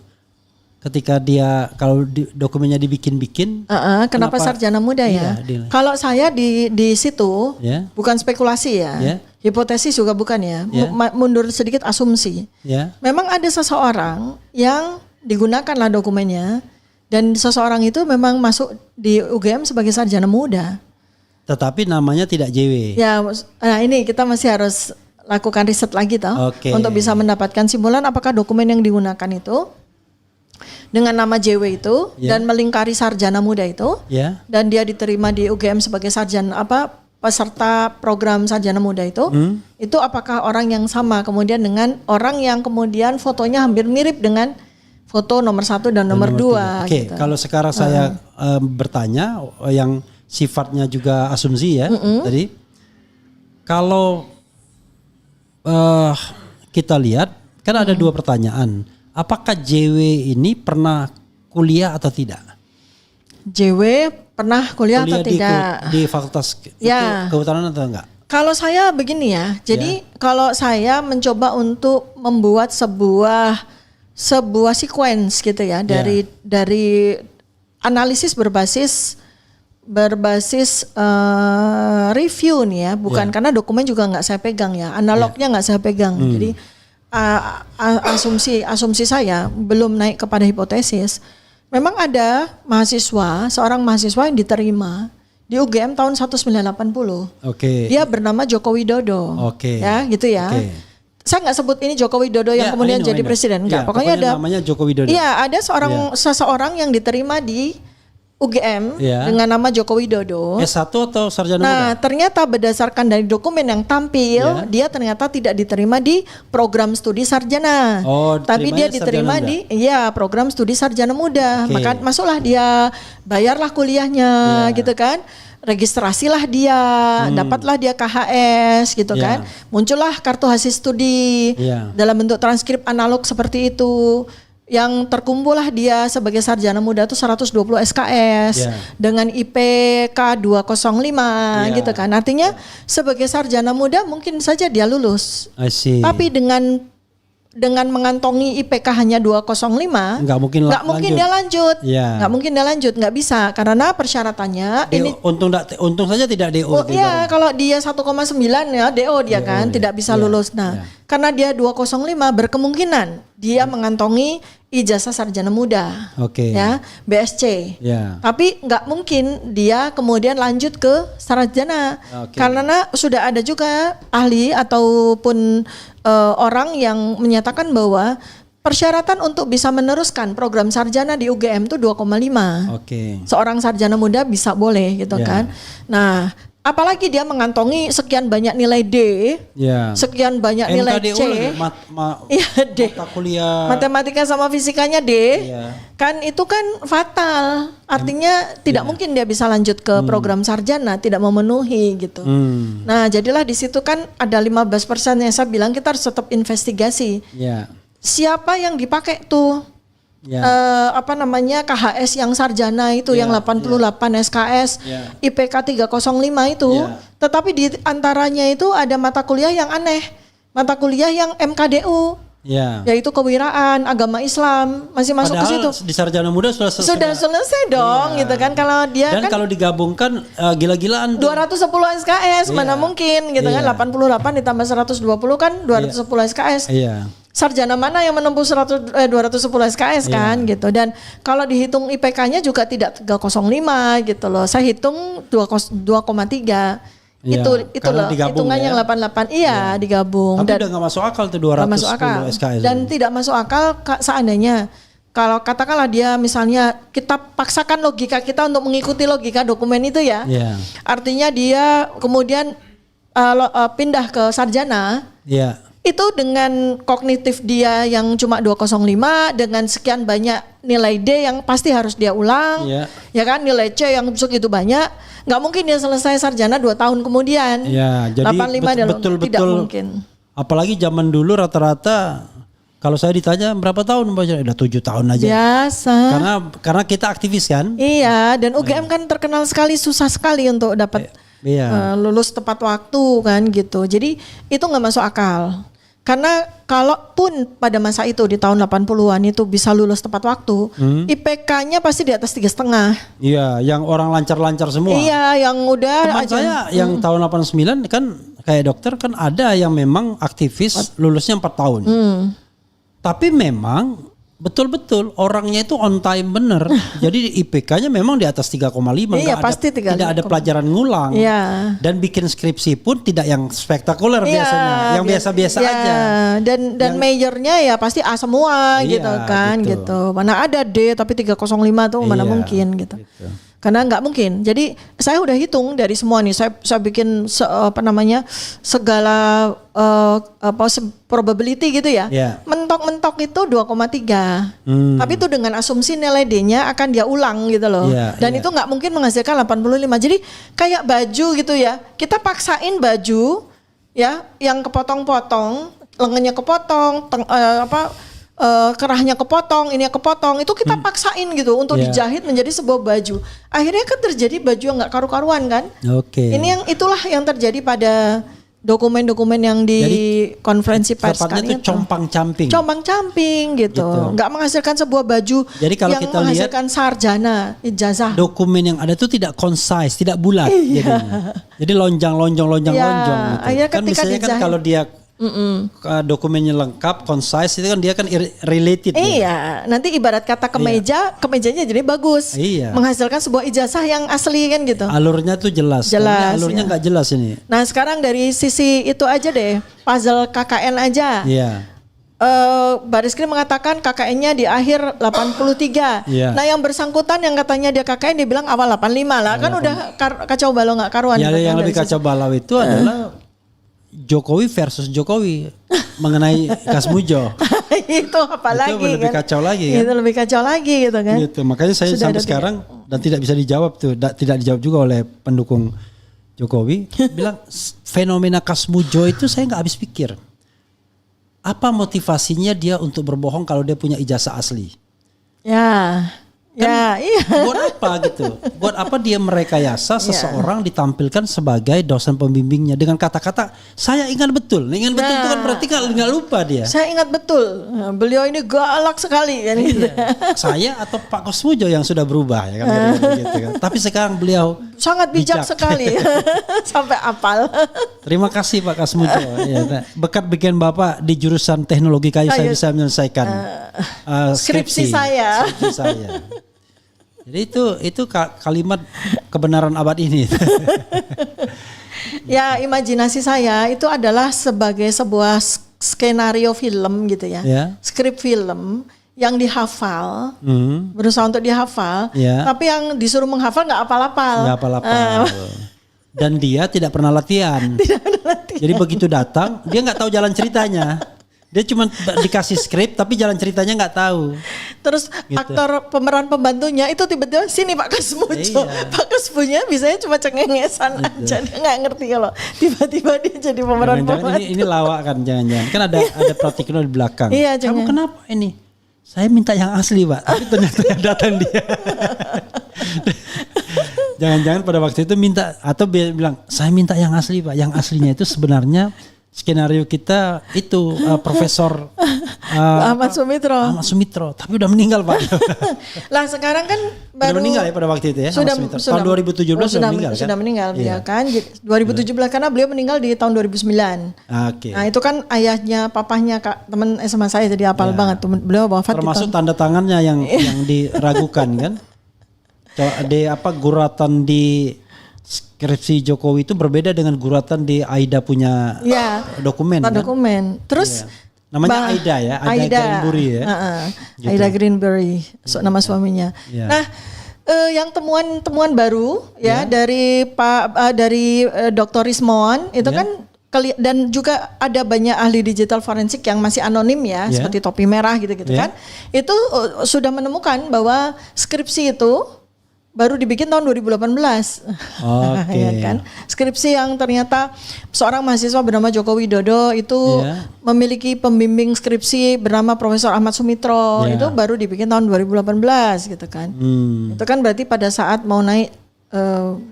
Ketika dia kalau dokumennya dibikin-bikin, kenapa sarjana muda ya? Kalau saya di situ bukan spekulasi ya, hipotesis juga bukan ya, mundur sedikit asumsi. Memang ada seseorang yang digunakanlah dokumennya dan seseorang itu memang masuk di UGM sebagai sarjana muda. Tetapi namanya tidak JW. Ya, nah ini kita masih harus lakukan riset lagi untuk bisa mendapatkan simpulan apakah dokumen yang digunakan itu dengan nama JW itu dan melingkari sarjana muda itu dan dia diterima di UGM sebagai peserta program sarjana muda itu apakah orang yang sama kemudian dengan orang yang kemudian fotonya hampir mirip dengan foto nomor 1 dan nomor 2 gitu. Kalau sekarang saya bertanya yang sifatnya juga asumsi ya tadi, kalau kita lihat kan ada 2 pertanyaan. Apakah JW ini pernah kuliah atau tidak? JW pernah kuliah atau tidak? Di fakultas kehutanan atau enggak? Kalau saya begini ya, jadi kalau saya mencoba untuk membuat sebuah sequence gitu ya dari analisis berbasis review nih ya, bukan karena dokumen juga nggak saya pegang ya, analognya nggak saya pegang, jadi asumsi saya belum naik kepada hipotesis. Memang ada seorang mahasiswa yang diterima di UGM tahun 1980. Dia bernama Joko Widodo. Ya, gitu ya. Saya nggak sebut ini Joko Widodo yang kemudian jadi presiden, enggak. Pokoknya ada namanya Joko Widodo. Iya, ada seseorang yang diterima di UGM dengan nama Joko Widodo. S1 atau sarjana muda? Nah, ternyata berdasarkan dari dokumen yang tampil, dia ternyata tidak diterima di program studi sarjana. Tapi dia diterima di program studi sarjana muda. Maka masuklah dia, bayarlah kuliahnya gitu kan. Registrasilah dia, dapatlah dia KHS gitu kan. Muncullah kartu hasil studi dalam bentuk transkrip analog seperti itu. Yang terkumpullah dia sebagai sarjana muda itu 120 SKS dengan IPK 205 gitu kan. Artinya sebagai sarjana muda mungkin saja dia lulus. Tapi dengan mengantongi IPK hanya 205 nggak mungkin dia lanjut. Nggak mungkin dia lanjut, nggak bisa karena persyaratannya ini untung saja tidak DO. Kalau dia 1,9 ya DO dia kan tidak bisa lulus. Nah, karena dia 205 berkemungkinan dia mengantongi ijazah sarjana muda, Oke. ya BSc. Ya. Tapi nggak mungkin dia kemudian lanjut ke sarjana, Oke. karena sudah ada juga ahli ataupun orang yang menyatakan bahwa persyaratan untuk bisa meneruskan program sarjana di UGM itu 2,5. Oke. Seorang sarjana muda bisa boleh gitu Ya. kan. Nah, apalagi dia mengantongi sekian banyak nilai D, Ya. sekian banyak nilai MKDU C. lagi, Iya, D. mata kuliah. Matematika sama fisikanya D. Iya. Kan itu kan fatal. Artinya tidak mungkin dia bisa lanjut ke program sarjana, tidak memenuhi gitu. Nah, jadilah di situ kan ada 15% yang saya bilang kita harus tetap investigasi. Ya. Siapa yang dipakai tuh? Ya. KHS yang sarjana itu yang 88 SKS, Ya. IPK 305 itu. Ya. Tetapi di antaranya itu ada mata kuliah yang aneh. Mata kuliah yang MKDU, Ya. yaitu kewiraan, agama Islam, masih masuk ke situ. Padahal di sarjana muda sudah selesai. Sudah selesai dong gitu kan, kalau dia Dan kan kalau digabungkan gila-gilaan tuh. 210 SKS, mana mungkin gitu kan, Iya. 88 ditambah 120 kan 210 SKS. Iya. Sarjana mana yang menempuh 210 SKS kan gitu. Dan kalau dihitung IPK-nya juga tidak 305 gitu loh. Saya hitung 2,3. Iya, Itu karena loh digabung hitungannya ya. 88. Iya, digabung. Tapi udah gak masuk akal tuh 210 Nggak masuk akal. SKS. Dan tidak masuk akal seandainya kalau katakanlah dia misalnya kita paksakan logika kita untuk mengikuti logika dokumen itu ya. Iya. Artinya dia kemudian pindah ke sarjana. Iya. Itu dengan kognitif dia yang cuma 205 dengan sekian banyak nilai D yang pasti harus dia ulang. Iya. Ya kan, nilai C yang segitu banyak, nggak mungkin dia selesai sarjana 2 tahun kemudian. Iya, jadi 85 dia betul-betul tidak mungkin. apalagi zaman dulu rata-rata kalau saya ditanya berapa tahun Mbak, udah 7 tahun aja. Biasa. Karena kita aktivis kan? Iya, dan UGM kan terkenal sekali susah sekali untuk dapat Iya. lulus tepat waktu kan gitu. Jadi itu nggak masuk akal. Karena kalaupun pada masa itu di tahun 80-an itu bisa lulus tepat waktu, IPK-nya pasti di atas 3,5. Iya, yang orang lancar-lancar semua. Iya, yang udah Teman aja. saya yang tahun 89 kan kayak dokter kan ada yang memang aktivis lulusnya 4 tahun. Tapi memang betul-betul orangnya itu on time bener. Jadi IPK-nya memang di atas 3,5. Iya, Nggak pasti 3,5. tidak ada pelajaran ngulang. Iya. Dan bikin skripsi pun tidak yang spektakuler biasanya. Yang biasa-biasa Iya, aja. Dan majornya ya pasti A semua Iya, gitu kan gitu. gitu. Mana ada D tapi 305 tuh mana Iya, mungkin gitu. gitu. Karena nggak mungkin. Jadi saya udah hitung dari semua nih. Saya bikin segala probability gitu ya. Iya. Mentok-mentok itu 2,3. Hmm. Tapi itu dengan asumsi nilai D-nya akan dia ulang gitu loh. Iya, Dan iya. itu nggak mungkin menghasilkan 85. Jadi kayak baju gitu ya. Kita paksain baju ya yang kepotong-potong, lengannya kepotong, kerahnya kepotong, ini kepotong, itu kita paksain gitu untuk Iya. dijahit menjadi sebuah baju. Akhirnya kan terjadi baju yang nggak karu-karuan kan. Oke. Itulah yang terjadi pada dokumen-dokumen yang di Jadi, konferensi pers tepatnya kali itu compang-camping. compang-camping gitu. Nggak menghasilkan sebuah baju Jadi kalau yang kita lihat menghasilkan sarjana, ijazah. Dokumen yang ada itu tidak concise, tidak bulat jadinya. Jadi lonjong gitu. akhirnya Kan ketika misalnya kan dijahit- kalau dia dokumennya lengkap, concise itu kan dia kan related. ya. Iya, nanti ibarat kata kemejanya jadi bagus. Iya. Menghasilkan sebuah ijazah yang asli kan gitu. Alurnya tuh jelas. Jelas, Kalau alurnya ya. nggak jelas ini. Nah sekarang dari sisi itu aja deh, puzzle KKN aja. Iya. Bariskrim mengatakan KKN-nya di akhir 83. Iya. Nah yang bersangkutan yang katanya dia KKN dia bilang awal 85 lah. Kan udah kacau balau nggak karuan. Ya, gitu yang kan lebih dari kacau balau itu adalah Jokowi versus Jokowi mengenai Kasmujo. itu apa lagi Itu lebih kan? kacau lagi kan? Itu lebih kacau lagi gitu kan. Gitu. Makanya saya Sudah sampai ada sekarang dan tidak bisa dijawab tuh, tidak dijawab juga oleh pendukung Jokowi. Bilang fenomena Kasmujo itu saya nggak habis pikir. Apa motivasinya dia untuk berbohong kalau dia punya ijazah asli? Ya, iya. Buat apa gitu? Buat apa dia merekayasa seseorang ditampilkan sebagai dosen pembimbingnya dengan kata-kata saya ingat betul. Ingat betul itu kan berarti nggak lupa dia. Saya ingat betul, beliau ini galak sekali kan gitu. Saya atau Pak Kasmujo yang sudah berubah ya kan, gitu kan. Tapi sekarang beliau Sangat bijak sekali. Sampai apal. Terima kasih Pak Kasmujo. Ya, berkat bikin Bapak di jurusan teknologi kayu saya bisa menyelesaikan skripsi saya. Jadi itu kalimat kebenaran abad ini. Ya, imajinasi saya itu adalah sebagai sebuah skenario film gitu ya. Skrip film yang dihafal, berusaha untuk dihafal, tapi yang disuruh menghafal nggak apal-apal. Dan dia tidak pernah latihan. Jadi begitu datang, dia nggak tahu jalan ceritanya. Dia cuma dikasih skrip, tapi jalan ceritanya nggak tahu. Terus gitu. Aktor pemeran pembantunya itu tiba-tiba sini Pak Kasmujo. Pak Kasmujo biasanya cuma cengengesan aja, dia nggak ngerti kalau tiba-tiba dia jadi pemeran pembantu. Ini lawak kan, jangan-jangan. Kan ada praktikno di belakang. Iya, kamu kenapa ini? Saya minta yang asli Pak, tapi ternyata yang datang dia. Jangan-jangan pada waktu itu minta, atau bilang saya minta yang asli Pak. Yang aslinya itu sebenarnya skenario kita itu Profesor Ahmad Sumitro, tapi udah meninggal Pak. Lah sekarang kan baru udah meninggal ya pada waktu itu ya. Sudah, tahun 2017 sudah meninggal beliau kan. 2017 karena beliau meninggal di tahun 2009. Nah itu kan ayahnya, papahnya teman SMA saya, jadi hafal banget tuh. Beliau wafat. Termasuk tanda tangannya yang diragukan kan. Guratan di skripsi Jokowi itu berbeda dengan guratan di Aida punya dokumen. Dokumen. Terus namanya Aida ya, Aida Greenberry ya. Gitu. Aida Greenberry, nama suaminya. Nah, yang temuan baru dari Dr. Rismon itu kan dan juga ada banyak ahli digital forensik yang masih anonim seperti topi merah gitu-gitu kan. Itu sudah menemukan bahwa skripsi itu baru dibikin tahun 2018. Ya kan? Skripsi yang ternyata seorang mahasiswa bernama Joko Widodo itu memiliki pembimbing skripsi bernama Profesor Ahmad Sumitro. Itu baru dibikin tahun 2018 gitu kan. Itu kan berarti pada saat mau naik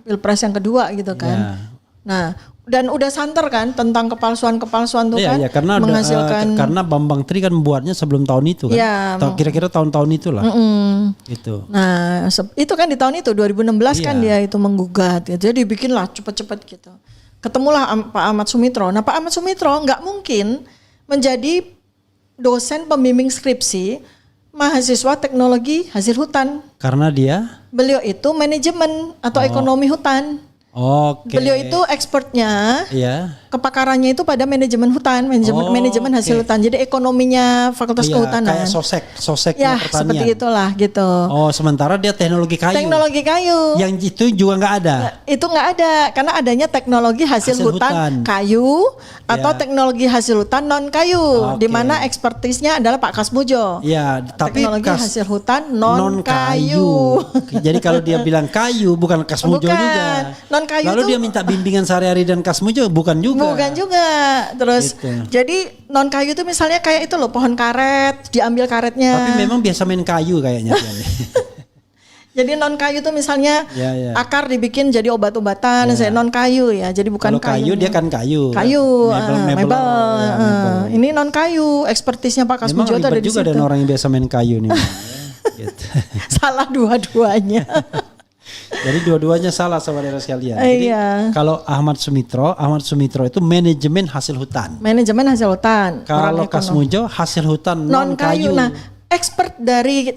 Pilpres yang kedua gitu kan. Nah, dan udah santer kan tentang kepalsuan tuh kan karena menghasilkan karena Bambang Tri kan buatnya sebelum tahun itu kan. Kira-kira tahun-tahun itulah. Gitu. Nah, itu kan di tahun itu 2016 kan dia itu menggugat ya. Jadi bikinlah cepet-cepet gitu. Ketemulah Pak Ahmad Sumitro. Nah, Pak Ahmad Sumitro nggak mungkin menjadi dosen pembimbing skripsi mahasiswa teknologi hasil hutan. Karena beliau itu manajemen atau ekonomi hutan. Beliau itu expertnya, kepakarannya itu pada manajemen hutan, manajemen hasil hutan. Jadi ekonominya Fakultas Kehutanan. Kayak soseknya pertanian. Seperti itulah gitu. Sementara dia teknologi kayu. Yang itu juga nggak ada. Itu nggak ada, karena adanya teknologi hasil hutan kayu atau teknologi hasil hutan non kayu, di mana ekspertisnya adalah Pak Kasmujo. Tapi teknologi hasil hutan non kayu. Jadi kalau dia bilang kayu, bukan Kasmujo juga. Non-kayu lalu dia minta bimbingan sehari-hari dan Kasmujo bukan juga. Terus jadi non-kayu itu misalnya kayak itu loh, pohon karet, diambil karetnya. Tapi memang biasa main kayu kayaknya. Jadi non-kayu itu misalnya akar dibikin jadi obat-obatan, saya non-kayu ya. Jadi bukan kayu. Dia kan kayu. Mebel. Ini non-kayu, ekspertisnya Pak Kasmujo itu ada di situ. Juga ada orang yang biasa main kayu nih. Gitu. Salah dua-duanya. Jadi dua-duanya salah saudara sekalian. Jadi kalau Ahmad Sumitro itu manajemen hasil hutan. Kalau Kasmujo hasil hutan non kayu. Nah, expert dari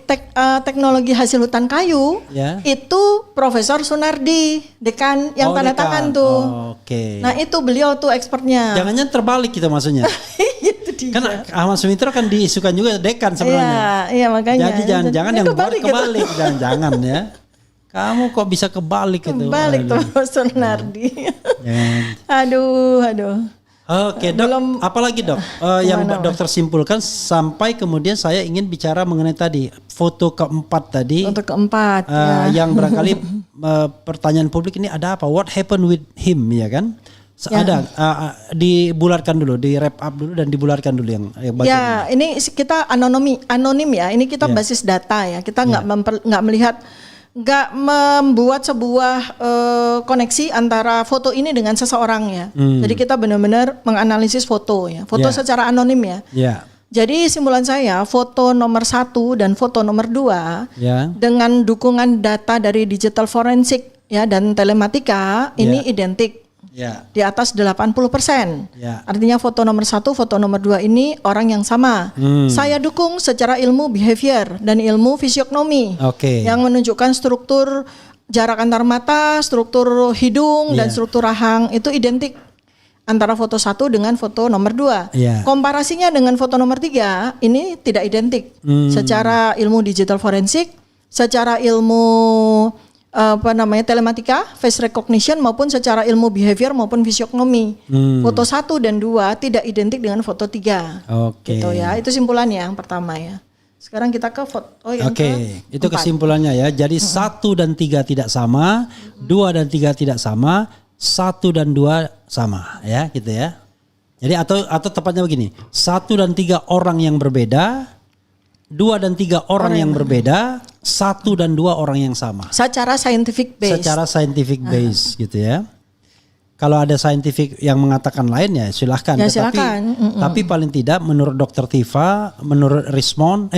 teknologi hasil hutan kayu itu Profesor Sunardi, dekan yang tanda tangan tuh. Nah itu beliau tuh expertnya. Jangan-jangan terbalik gitu maksudnya. Kan Ahmad Sumitro kan diisukan juga dekan sebenarnya. Iya makanya. Jadi jangan-jangan yang kebalik jangan-jangan ya. Kamu kok bisa kebalik itu? Kebalik tuh Sunardi. Aduh. Oke Dok, apalagi Dok yang dokter simpulkan sampai kemudian saya ingin bicara mengenai tadi foto keempat tadi. Yang barangkali pertanyaan publik ini ada apa? What happened with him ya kan? Ada dibulatkan dulu, di wrap up dulu dan dibulatkan dulu yang ini kita anonim ya. Ini kita basis data ya. Kita nggak melihat, nggak membuat sebuah koneksi antara foto ini dengan seseorang ya. Jadi kita benar-benar menganalisis foto ya. Foto secara anonim ya. Jadi simpulan saya, foto nomor 1 dan foto nomor 2 dengan dukungan data dari digital forensik ya dan telematika ini identik. Ya. Di atas 80%. Ya. Artinya foto nomor 1, foto nomor 2 ini orang yang sama. Saya dukung secara ilmu behavior dan ilmu fisiognomi. Yang menunjukkan struktur jarak antar mata, struktur hidung dan struktur rahang itu identik antara foto 1 dengan foto nomor 2. Komparasinya dengan foto nomor 3 ini tidak identik. Secara ilmu digital forensik, secara ilmu telematika, face recognition maupun secara ilmu behavior maupun fisiognomi. Foto 1 dan 2 tidak identik dengan foto 3. Gitu ya. Itu simpulannya yang pertama ya. Sekarang kita ke foto yang itu kesimpulannya ya. Jadi 1 dan 3 tidak sama, 2 dan 3 tidak sama, 1 dan 2 sama ya, gitu ya. Jadi atau tepatnya begini, 1 dan 3 orang yang berbeda, 2 dan 3 orang yang berbeda, 1 dan 2 orang yang sama. Secara scientific base gitu ya. Kalau ada scientific yang mengatakan lain ya silahkan. Tapi paling tidak menurut Dr. Tifa, menurut Rismond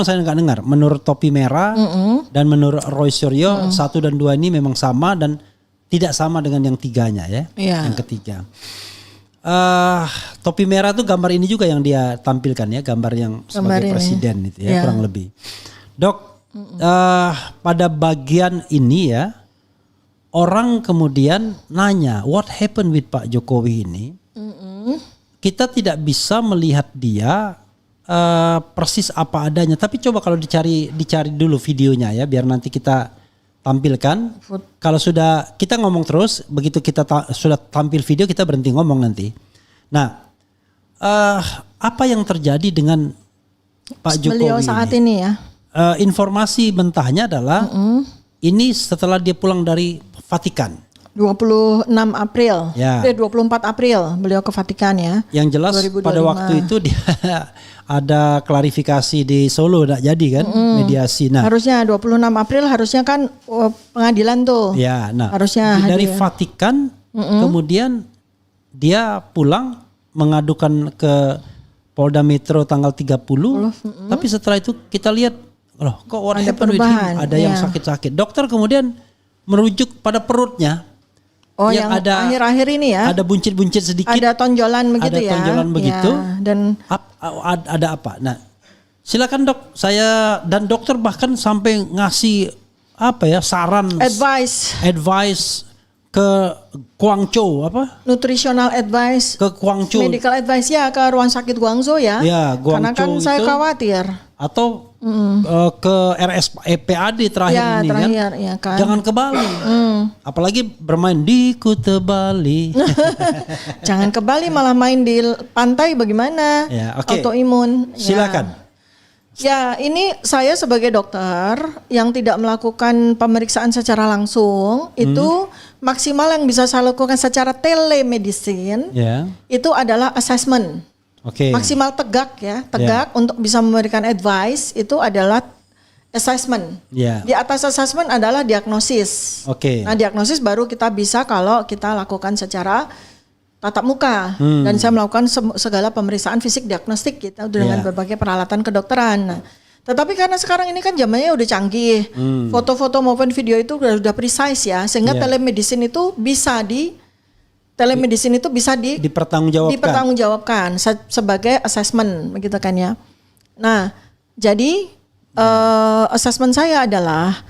saya nggak dengar. Menurut Topi Merah dan menurut Roy Suryo 1 dan 2 ini memang sama dan tidak sama dengan yang tiganya ya. Yang ketiga. Topi merah tuh gambar ini juga yang dia tampilkan ya, gambar yang sebagai presiden itu ya, kurang lebih. Dok, pada bagian ini ya, orang kemudian nanya, what happened with Pak Jokowi ini? Kita tidak bisa melihat dia persis apa adanya, tapi coba kalau dicari dulu videonya ya, biar nanti kita tampilkan. Kalau sudah kita ngomong terus, begitu kita sudah tampil video kita berhenti ngomong nanti. Nah, apa yang terjadi dengan Pak Jokowi beliau saat ini ya? Informasi mentahnya adalah ini setelah dia pulang dari Vatikan. 26 April, ya. 24 April beliau ke Vatikan ya. Yang jelas 2025. Pada waktu itu dia ada klarifikasi di Solo, tidak jadi kan mediasi. Nah, harusnya 26 April harusnya kan pengadilan tuh. Ya, nah harusnya dari Vatikan kemudian dia pulang mengadukan ke Polda Metro tanggal 30. Tapi setelah itu kita lihat, loh kok what happened with him? Ada yang sakit-sakit. Dokter kemudian merujuk pada perutnya. Yang ada akhir-akhir ini ya. Ada buncit-buncit sedikit. Ada tonjolan begitu ya. Ada tonjolan begitu. Dan ada apa? Nah, silakan dok. Saya dan dokter bahkan sampai ngasih saran, advice ke Guangzhou nutritional advice ke Guangzhou, medical advice ya ke rumah sakit Guangzhou ya. Karena kan saya khawatir. Atau ke RSPAD terakhir ini kan. Jangan ke Bali. Apalagi bermain di Kuta Bali. Jangan ke Bali, malah main di pantai bagaimana? Autoimun. Silakan. Ya, ini saya sebagai dokter yang tidak melakukan pemeriksaan secara langsung, itu maksimal yang bisa saya lakukan secara telemedicine itu adalah assessment. Maksimal tegak untuk bisa memberikan advice itu adalah assessment. Di atas assessment adalah diagnosis. Nah, diagnosis baru kita bisa kalau kita lakukan secara tatap muka dan saya melakukan segala pemeriksaan fisik diagnostik gitu dengan berbagai peralatan kedokteran. Nah, tetapi karena sekarang ini kan zamannya udah canggih, foto-foto maupun video itu sudah precise ya, sehingga telemedicine itu bisa dipertanggungjawabkan sebagai assessment begitu kan ya. Nah, jadi assessment saya adalah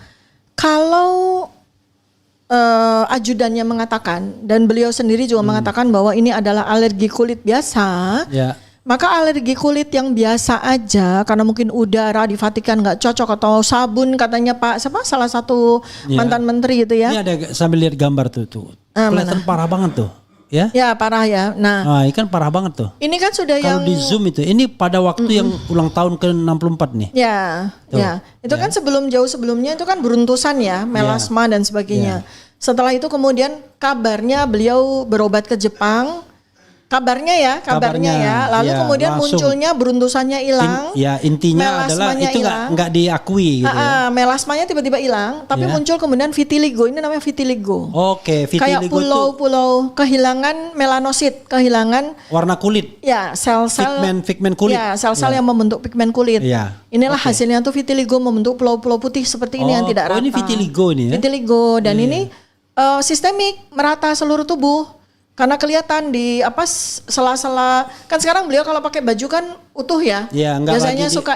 kalau ajudannya mengatakan dan beliau sendiri juga mengatakan bahwa ini adalah alergi kulit biasa, maka alergi kulit yang biasa aja karena mungkin udara di Vatikan nggak cocok atau sabun katanya salah satu mantan menteri gitu ya. Ini ada sambil lihat gambar tuh. Kelihatan parah banget tuh. Ya parah ya. Nah, ini kan parah banget tuh. Ini kan sudah kalau di Zoom itu, ini pada waktu yang ulang tahun ke-64 nih. Itu kan jauh sebelumnya itu kan beruntusan ya, melasma dan sebagainya. Setelah itu kemudian kabarnya beliau berobat ke Jepang. Kabarnya ya. Lalu kemudian langsung munculnya beruntusannya hilang. Intinya adalah itu nggak diakui gitu melasmanya tiba-tiba hilang, tapi muncul kemudian vitiligo. Ini namanya vitiligo. Vitiligo kayak pulau-pulau kehilangan melanosit, kehilangan warna kulit. Sel-sel pigmen kulit. Sel-sel yang membentuk pigmen kulit. Inilah hasilnya tuh vitiligo, membentuk pulau-pulau putih seperti ini yang tidak rata. Ini vitiligo nih ya. Vitiligo dan ini sistemik, merata seluruh tubuh. Karena kelihatan di sela-sela, kan sekarang beliau kalau pakai baju kan utuh ya. Ya, enggak biasanya lagi suka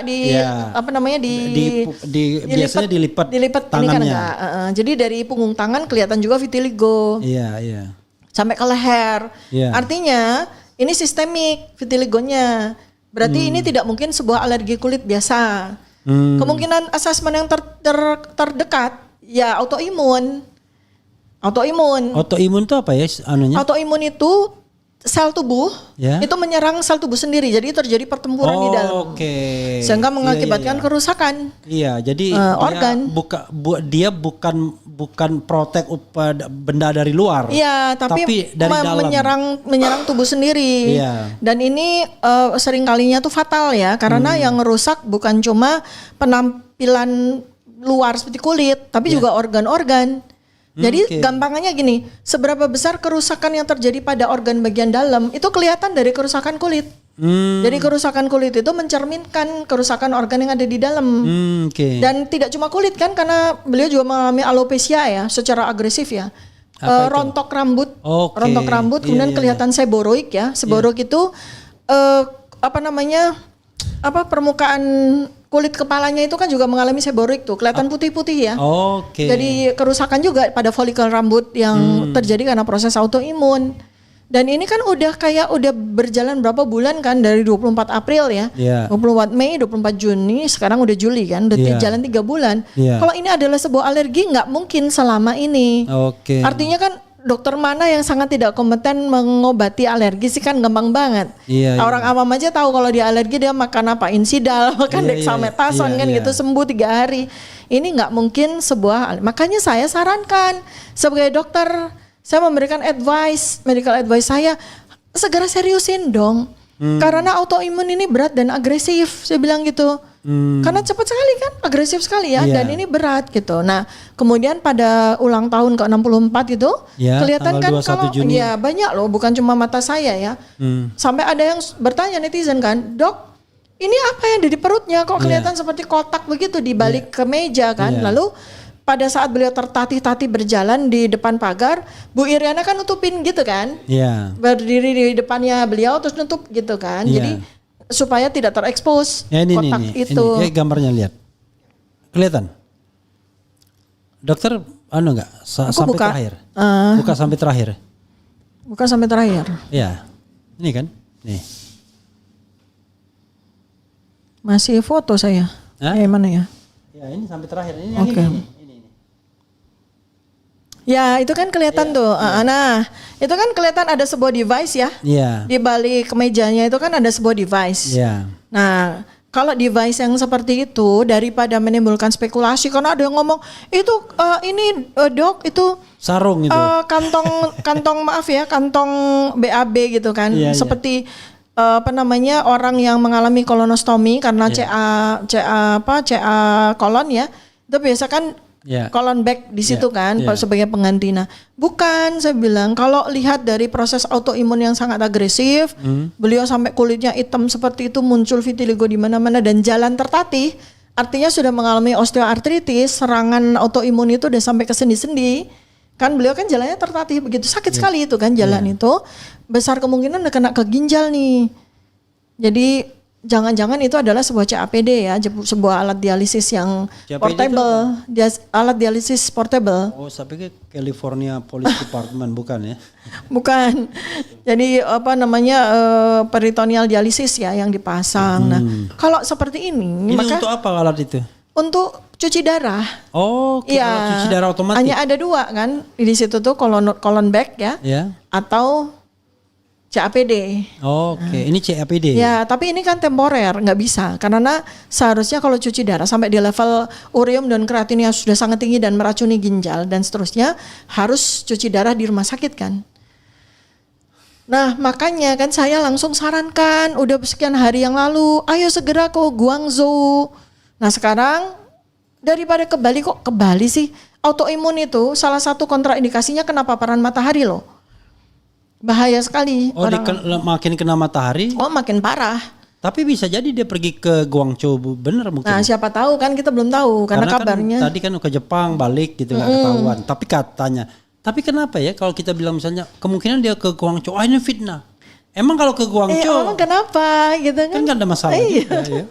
biasanya dilipat tangannya. Ini kan enggak. Jadi dari punggung tangan kelihatan juga vitiligo. Iya, iya. Sampai ke leher. Iya. Artinya ini sistemik vitiligonya. Berarti ini tidak mungkin sebuah alergi kulit biasa. Kemungkinan asesmen yang terdekat ya autoimun. Autoimun itu apa ya anunya? Autoimun itu sel tubuh itu menyerang sel tubuh sendiri. Jadi terjadi pertempuran di dalam. Sehingga mengakibatkan kerusakan. Iya, jadi organ. Dia bukan protek benda dari luar. Iya, tapi dari dalam. menyerang tubuh sendiri. Iya. Dan ini sering kalinya tuh fatal ya, karena yang merusak bukan cuma penampilan luar seperti kulit, tapi juga organ-organ. Jadi gampangannya gini, seberapa besar kerusakan yang terjadi pada organ bagian dalam itu kelihatan dari kerusakan kulit. Jadi kerusakan kulit itu mencerminkan kerusakan organ yang ada di dalam. Dan tidak cuma kulit kan, karena beliau juga mengalami alopecia ya, secara agresif ya. Rontok rambut, kemudian kelihatan seboroid ya. Seboroid itu permukaan kulit kepalanya itu kan juga mengalami seboroid tuh, kelihatan putih-putih ya. Jadi kerusakan juga pada folikel rambut yang terjadi karena proses autoimun. Dan ini kan udah berjalan berapa bulan kan, dari 24 April ya. 24 Mei, 24 Juni, sekarang udah Juli kan, udah jalan 3 bulan. Kalau ini adalah sebuah alergi nggak mungkin selama ini. Artinya kan dokter mana yang sangat tidak kompeten mengobati alergi sih, kan gampang banget. Orang awam aja tahu kalau dia alergi dia makan apa, Insidal, makan dexamethasone gitu sembuh 3 hari. Ini nggak mungkin makanya saya sarankan sebagai dokter, saya memberikan medical advice saya, segera seriusin dong. Karena autoimun ini berat dan agresif, saya bilang gitu. Karena cepat sekali kan, agresif sekali ya, dan ini berat gitu. Nah, kemudian pada ulang tahun ke-64 itu kelihatan kan kalau banyak loh, bukan cuma mata saya ya. Sampai ada yang bertanya netizen kan, "Dok, ini apa yang ada di perutnya kok kelihatan seperti kotak begitu di balik ke meja kan?" Lalu pada saat beliau tertatih-tatih berjalan di depan pagar, Bu Iriana kan nutupin gitu kan. Berdiri di depannya beliau terus nutup gitu kan. Jadi supaya tidak terekspos kotak itu. Ini gambarnya, lihat. Kelihatan? Dokter enggak sampai terakhir. Buka sampai terakhir. Bukan sampai terakhir. Ya. Ini kan? Nih. Masih foto saya. Mana ya? Ya, ini sampai terakhir. Ini yang ini. Ya, itu kan kelihatan tuh. Nah, itu kan kelihatan ada sebuah device ya. Di balik kemejanya itu kan ada sebuah device. Nah, kalau device yang seperti itu, daripada menimbulkan spekulasi, karena ada yang ngomong itu dok itu sarung itu. Kantong maaf ya, kantong BAB gitu kan. Seperti orang yang mengalami kolonostomi karena CA kolon ya. Itu biasa kan colon back di situ kan sebagai pengganti. Nah, bukan, saya bilang kalau lihat dari proses autoimun yang sangat agresif, beliau sampai kulitnya hitam seperti itu, muncul vitiligo di mana-mana dan jalan tertatih, artinya sudah mengalami osteoartritis, serangan autoimun itu udah sampai ke sendi-sendi. Kan beliau kan jalannya tertatih begitu, sakit sekali itu kan jalan itu, besar kemungkinan udah kena ke ginjal nih. Jadi jangan-jangan itu adalah sebuah CAPD ya, sebuah alat dialisis yang portable, alat dialisis portable. Oh, saya pikir California Police Department bukan ya? Bukan. Jadi peritoneal dialisis ya yang dipasang. Nah, kalau seperti ini maka untuk apa alat itu? Untuk cuci darah. Cuci darah otomatis. Hanya ada 2 kan di situ tuh, colon back ya, atau CAPD. Ini CAPD. Ya, tapi ini kan temporer, nggak bisa. Karena seharusnya kalau cuci darah sampai di level ureum dan kreatinnya sudah sangat tinggi dan meracuni ginjal dan seterusnya, harus cuci darah di rumah sakit kan. Nah, makanya kan saya langsung sarankan, udah sekian hari yang lalu, ayo segera ke Guangzhou. Nah, sekarang daripada ke Bali sih, autoimun itu salah satu kontraindikasinya kena paparan matahari loh. Bahaya sekali. Makin kena matahari. Makin parah. Tapi bisa jadi dia pergi ke Guangzhou, bener mungkin. Nah, siapa tahu kan, kita belum tahu karena kabarnya. Kan tadi kan ke Jepang balik gitu nggak ketahuan. Tapi katanya Tapi kenapa ya kalau kita bilang misalnya kemungkinan dia ke Guangzhou, ini fitnah. Emang kalau ke Guangzhou, emang kenapa gitu kan? Kan nggak ada masalah juga, ya.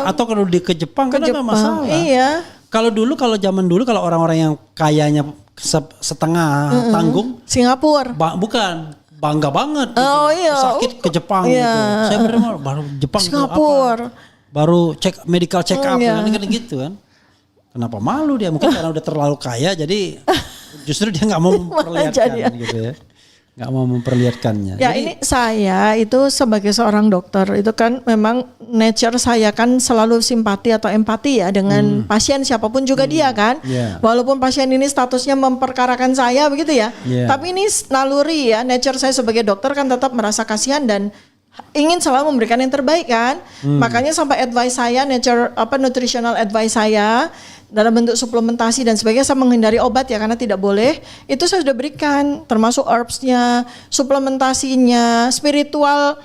Atau kalau dia ke Jepang kan nggak masalah. Iya. Kalau zaman dulu kalau orang-orang yang kayanya setengah tanggung, Singapura. Bukan bangga banget. Gitu. Oh iya. Sakit ke Jepang gitu. Saya benar baru Jepang Singapura. Itu apa? Baru medical check up kan gitu kan. Kenapa malu dia? Mungkin karena udah terlalu kaya jadi justru dia nggak mau memperlihatkan gitu ya. Nggak mau memperlihatkannya. Ya, jadi, ini saya itu sebagai seorang dokter itu kan memang nature saya kan selalu simpati atau empati ya dengan pasien siapapun juga dia kan. Yeah. Walaupun pasien ini statusnya memperkarakan saya begitu ya. Yeah. Tapi ini naluri ya, nature saya sebagai dokter kan tetap merasa kasihan dan ingin selalu memberikan yang terbaik kan. Makanya sampai advice saya, nutritional advice saya dalam bentuk suplementasi dan sebagainya, saya menghindari obat ya karena tidak boleh. Itu saya sudah berikan termasuk herbsnya, suplementasinya, spiritual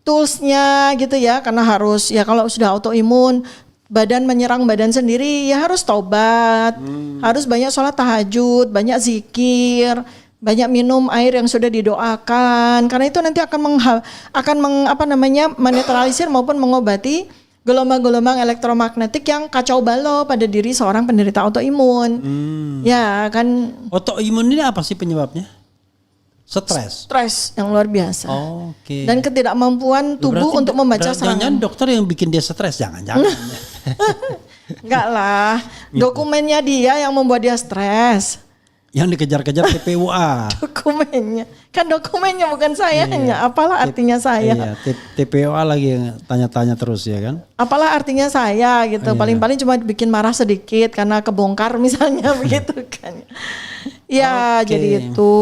toolsnya gitu ya. Karena harus ya kalau sudah autoimun, badan menyerang badan sendiri ya harus taubat, harus banyak sholat tahajud, banyak zikir, banyak minum air yang sudah didoakan. Karena itu nanti akan menetralisir maupun mengobati gelombang-gelombang elektromagnetik yang kacau balau pada diri seorang penderita autoimun. Ya kan. Autoimun ini apa sih penyebabnya? Stres yang luar biasa. Oke. Dan ketidakmampuan tubuh untuk membaca serangan. Jangan dokter yang bikin dia stres, jangan. Enggak lah. Dokumennya dia yang membuat dia stres. Yang dikejar-kejar TPUA. Dokumennya. Kan dokumennya bukan sayanya. Apalah artinya saya. Iya, TPUA lagi yang tanya-tanya terus ya kan. Apalah artinya saya gitu. Paling-paling cuma bikin marah sedikit karena kebongkar misalnya begitu kan. Ya jadi itu.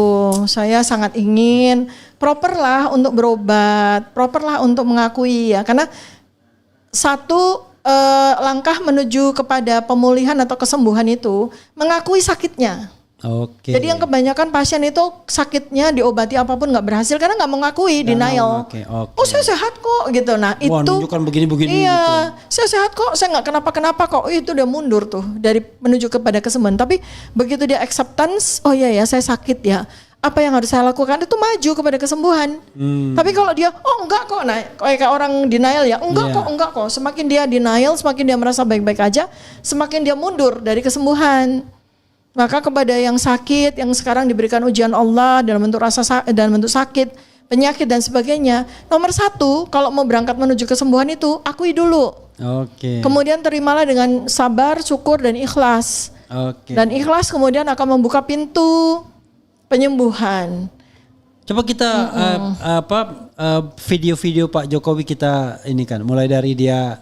Saya sangat ingin proper lah untuk berobat. Proper lah untuk mengakui ya. Karena satu langkah menuju kepada pemulihan atau kesembuhan itu mengakui sakitnya. Jadi yang kebanyakan pasien itu sakitnya diobati apapun nggak berhasil karena nggak mengakui, denial. Oh saya sehat kok gitu. Nah itu. Wah, nunjukkan begini-begini. Iya, gitu. saya sehat kok, saya nggak kenapa-kenapa kok. Itu udah mundur tuh dari menuju kepada kesembuhan. Tapi begitu dia acceptance, oh iya ya saya sakit ya. Apa yang harus saya lakukan itu maju kepada kesembuhan. Tapi kalau dia, oh enggak kok, nah kayak orang denial ya, enggak kok. Semakin dia denial, semakin dia merasa baik-baik aja, semakin dia mundur dari kesembuhan. Maka kepada yang sakit, yang sekarang diberikan ujian Allah dalam bentuk sakit, penyakit dan sebagainya. Nomor satu, kalau mau berangkat menuju kesembuhan itu, akui dulu. Kemudian terimalah dengan sabar, syukur dan ikhlas. Dan ikhlas kemudian akan membuka pintu penyembuhan. Coba kita video-video Pak Jokowi kita ini kan, mulai dari dia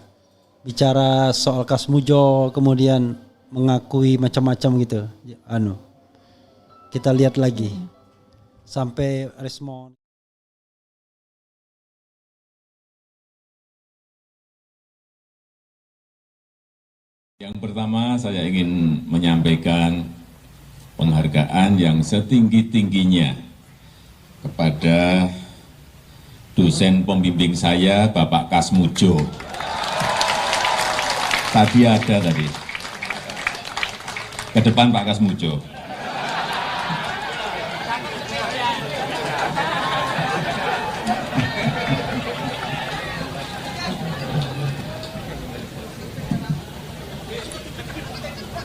bicara soal Kasmujo, kemudian mengakui macam-macam gitu. Kita lihat lagi sampai respon. Yang pertama saya ingin menyampaikan penghargaan yang setinggi-tingginya kepada dosen pembimbing saya Bapak Kasmujo. Tadi ada tadi. Ke depan Pak Kasmujo.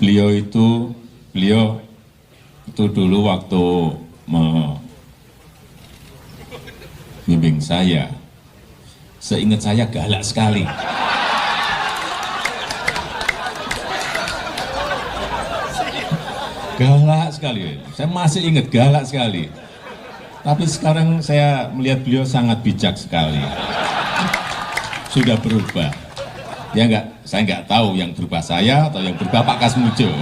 Beliau itu dulu waktu membimbing saya, seingat saya galak sekali. Galak sekali, saya masih ingat galak sekali. Tapi sekarang saya melihat beliau sangat bijak sekali. Sudah berubah. Ya enggak, saya enggak tahu yang berubah saya atau yang berubah Pak Kasmujo.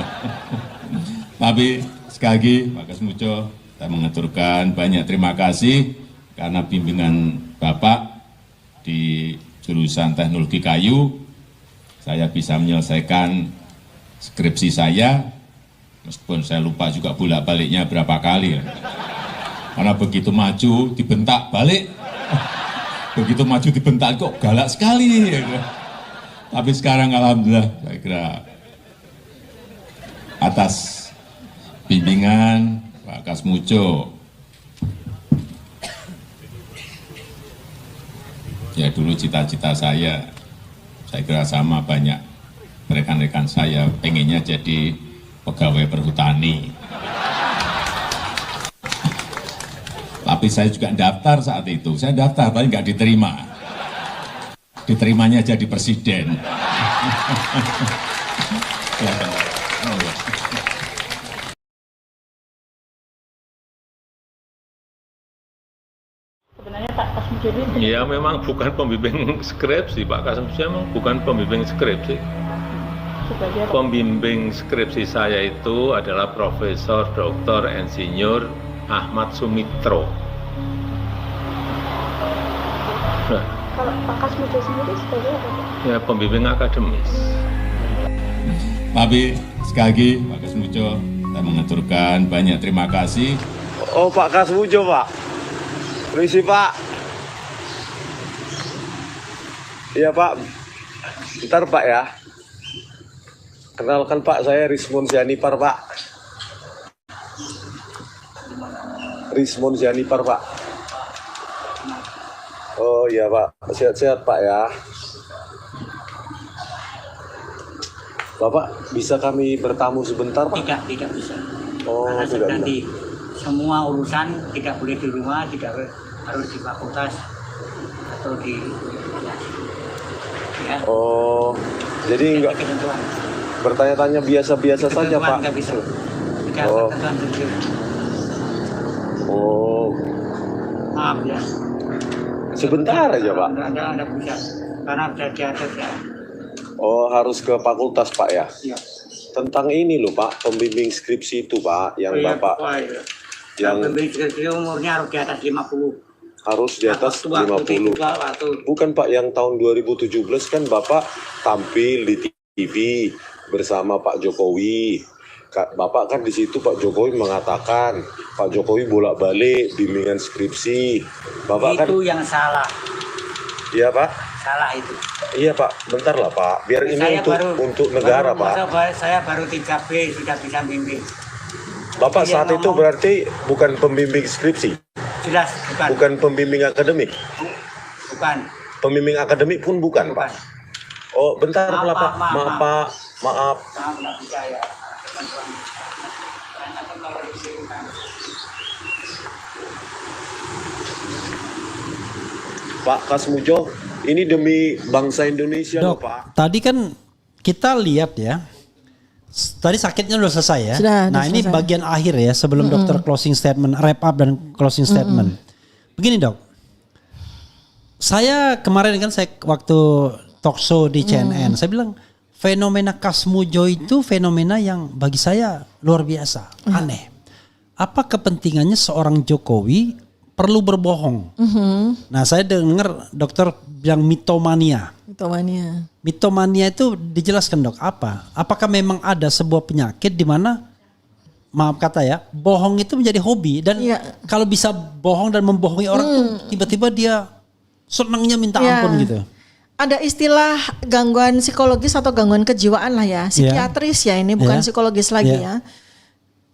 Tapi sekali lagi Pak Kasmujo, saya mengaturkan banyak terima kasih karena bimbingan Bapak di jurusan teknologi kayu, saya bisa menyelesaikan skripsi saya. Meskipun saya lupa juga bolak-baliknya berapa kali ya. Karena begitu maju dibentak balik. Begitu maju dibentak kok galak sekali ya. Tapi sekarang alhamdulillah saya kira atas bimbingan, Pak Kasmujo. Ya dulu cita-cita saya kira sama banyak rekan-rekan saya, pengennya jadi pegawai perhutani. Tapi saya juga daftar saat itu, saya daftar tapi nggak diterima. Diterimanya jadi presiden. Sebenarnya Pak Kasmujo ini Ya memang bukan pembimbing skripsi, Pak Kasmujo memang bukan pembimbing skripsi. sebagai Pembimbing skripsi saya itu adalah Profesor Dr. Insinyur Ahmad Sumitro. Nah, kalau Pak Kasmujo sendiri sebagai apa Pak? ya pembimbing akademis. Tapi sekali lagi Pak Kasmujo, saya mengaturkan banyak terima kasih. Oh Pak Kasmujo Pak, permisi Pak. Iya Pak, bentar Pak ya. Kenalkan Pak, saya Rismon Sianipar Pak. Rismon Sianipar Pak. Oh iya Pak, sehat-sehat Pak ya. Bapak bisa kami bertamu sebentar Pak? Tidak bisa. Oh Karena tidak bisa. nanti semua urusan tidak boleh di rumah, tidak harus di fakultas atau di ya. Oh, jadi enggak Ketentuan. bertanya-tanya biasa-biasa saja Ketentuan Pak. nggak bisa. Tidak Oh. ketentuan sendiri. Oh, Maaf ya. sebentar aja Pak. Anda bisa. Karena sudah diatur ya. Oh, harus ke fakultas Pak ya. Iya. Tentang ini loh Pak, pembimbing skripsi itu Pak, yang Iya, Bapak Pak, iya. yang Pembimbing skripsi umurnya harus di atas 50. harus di atas Waktu 50. waktu Bukan Pak, yang tahun 2017 kan Bapak tampil di TV bersama Pak Jokowi. Bapak kan di situ Pak Jokowi mengatakan Pak Jokowi bolak-balik bimbingan skripsi. Bapak kan itu yang salah. iya Pak. Salah itu. Iya Pak, bentar lah Pak. Biar ini Saya untuk negara Pak. Saya baru 3B sudah bisa bimbing. Bapak Dia saat itu ngomong- berarti bukan pembimbing skripsi, Jelas bukan. bukan pembimbing akademik. Bukan. Pembimbing akademik pun bukan Bukan. Pak. Oh bentar Maaf, lah Pak, maaf, maaf maaf. Pak, maaf. Maaf nggak bisa ya. Karena kan kalau disirukan. Pak Kasmujo, ini demi bangsa Indonesia loh Dok, Pak. tadi kan kita lihat ya. Tadi sakitnya udah selesai ya. Sudah Ini selesai. bagian akhir ya sebelum dokter closing statement, wrap up dan closing statement. Begini Dok. Saya kemarin kan waktu talk show di CNN, saya bilang fenomena Kasmujo itu fenomena yang bagi saya luar biasa, aneh. Apa kepentingannya seorang Jokowi perlu berbohong? Nah, saya dengar dokter bilang mitomania. Mitomania. Mitomania itu dijelaskan Dok, apa? Apakah memang ada sebuah penyakit di mana, maaf kata ya, bohong itu menjadi hobi dan Iya. kalau bisa bohong dan membohongi orang tuh tiba-tiba dia senangnya minta Iya. ampun gitu. Ada istilah gangguan psikologis atau gangguan kejiwaan lah ya, psikiatris ya ini bukan Iya. psikologis lagi Iya. ya.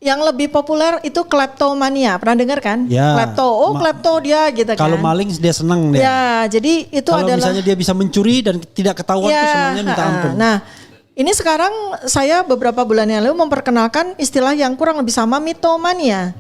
Yang lebih populer itu kleptomania, pernah dengar kan? Ya. Klepto dia gitu kan. Kalau maling dia senang dia. Ya, jadi itu Kalau adalah misalnya dia bisa mencuri dan tidak ketahuan tuh senangnya minta ampun. Nah, ini sekarang saya beberapa bulan yang lalu memperkenalkan istilah yang kurang lebih sama, mitomania.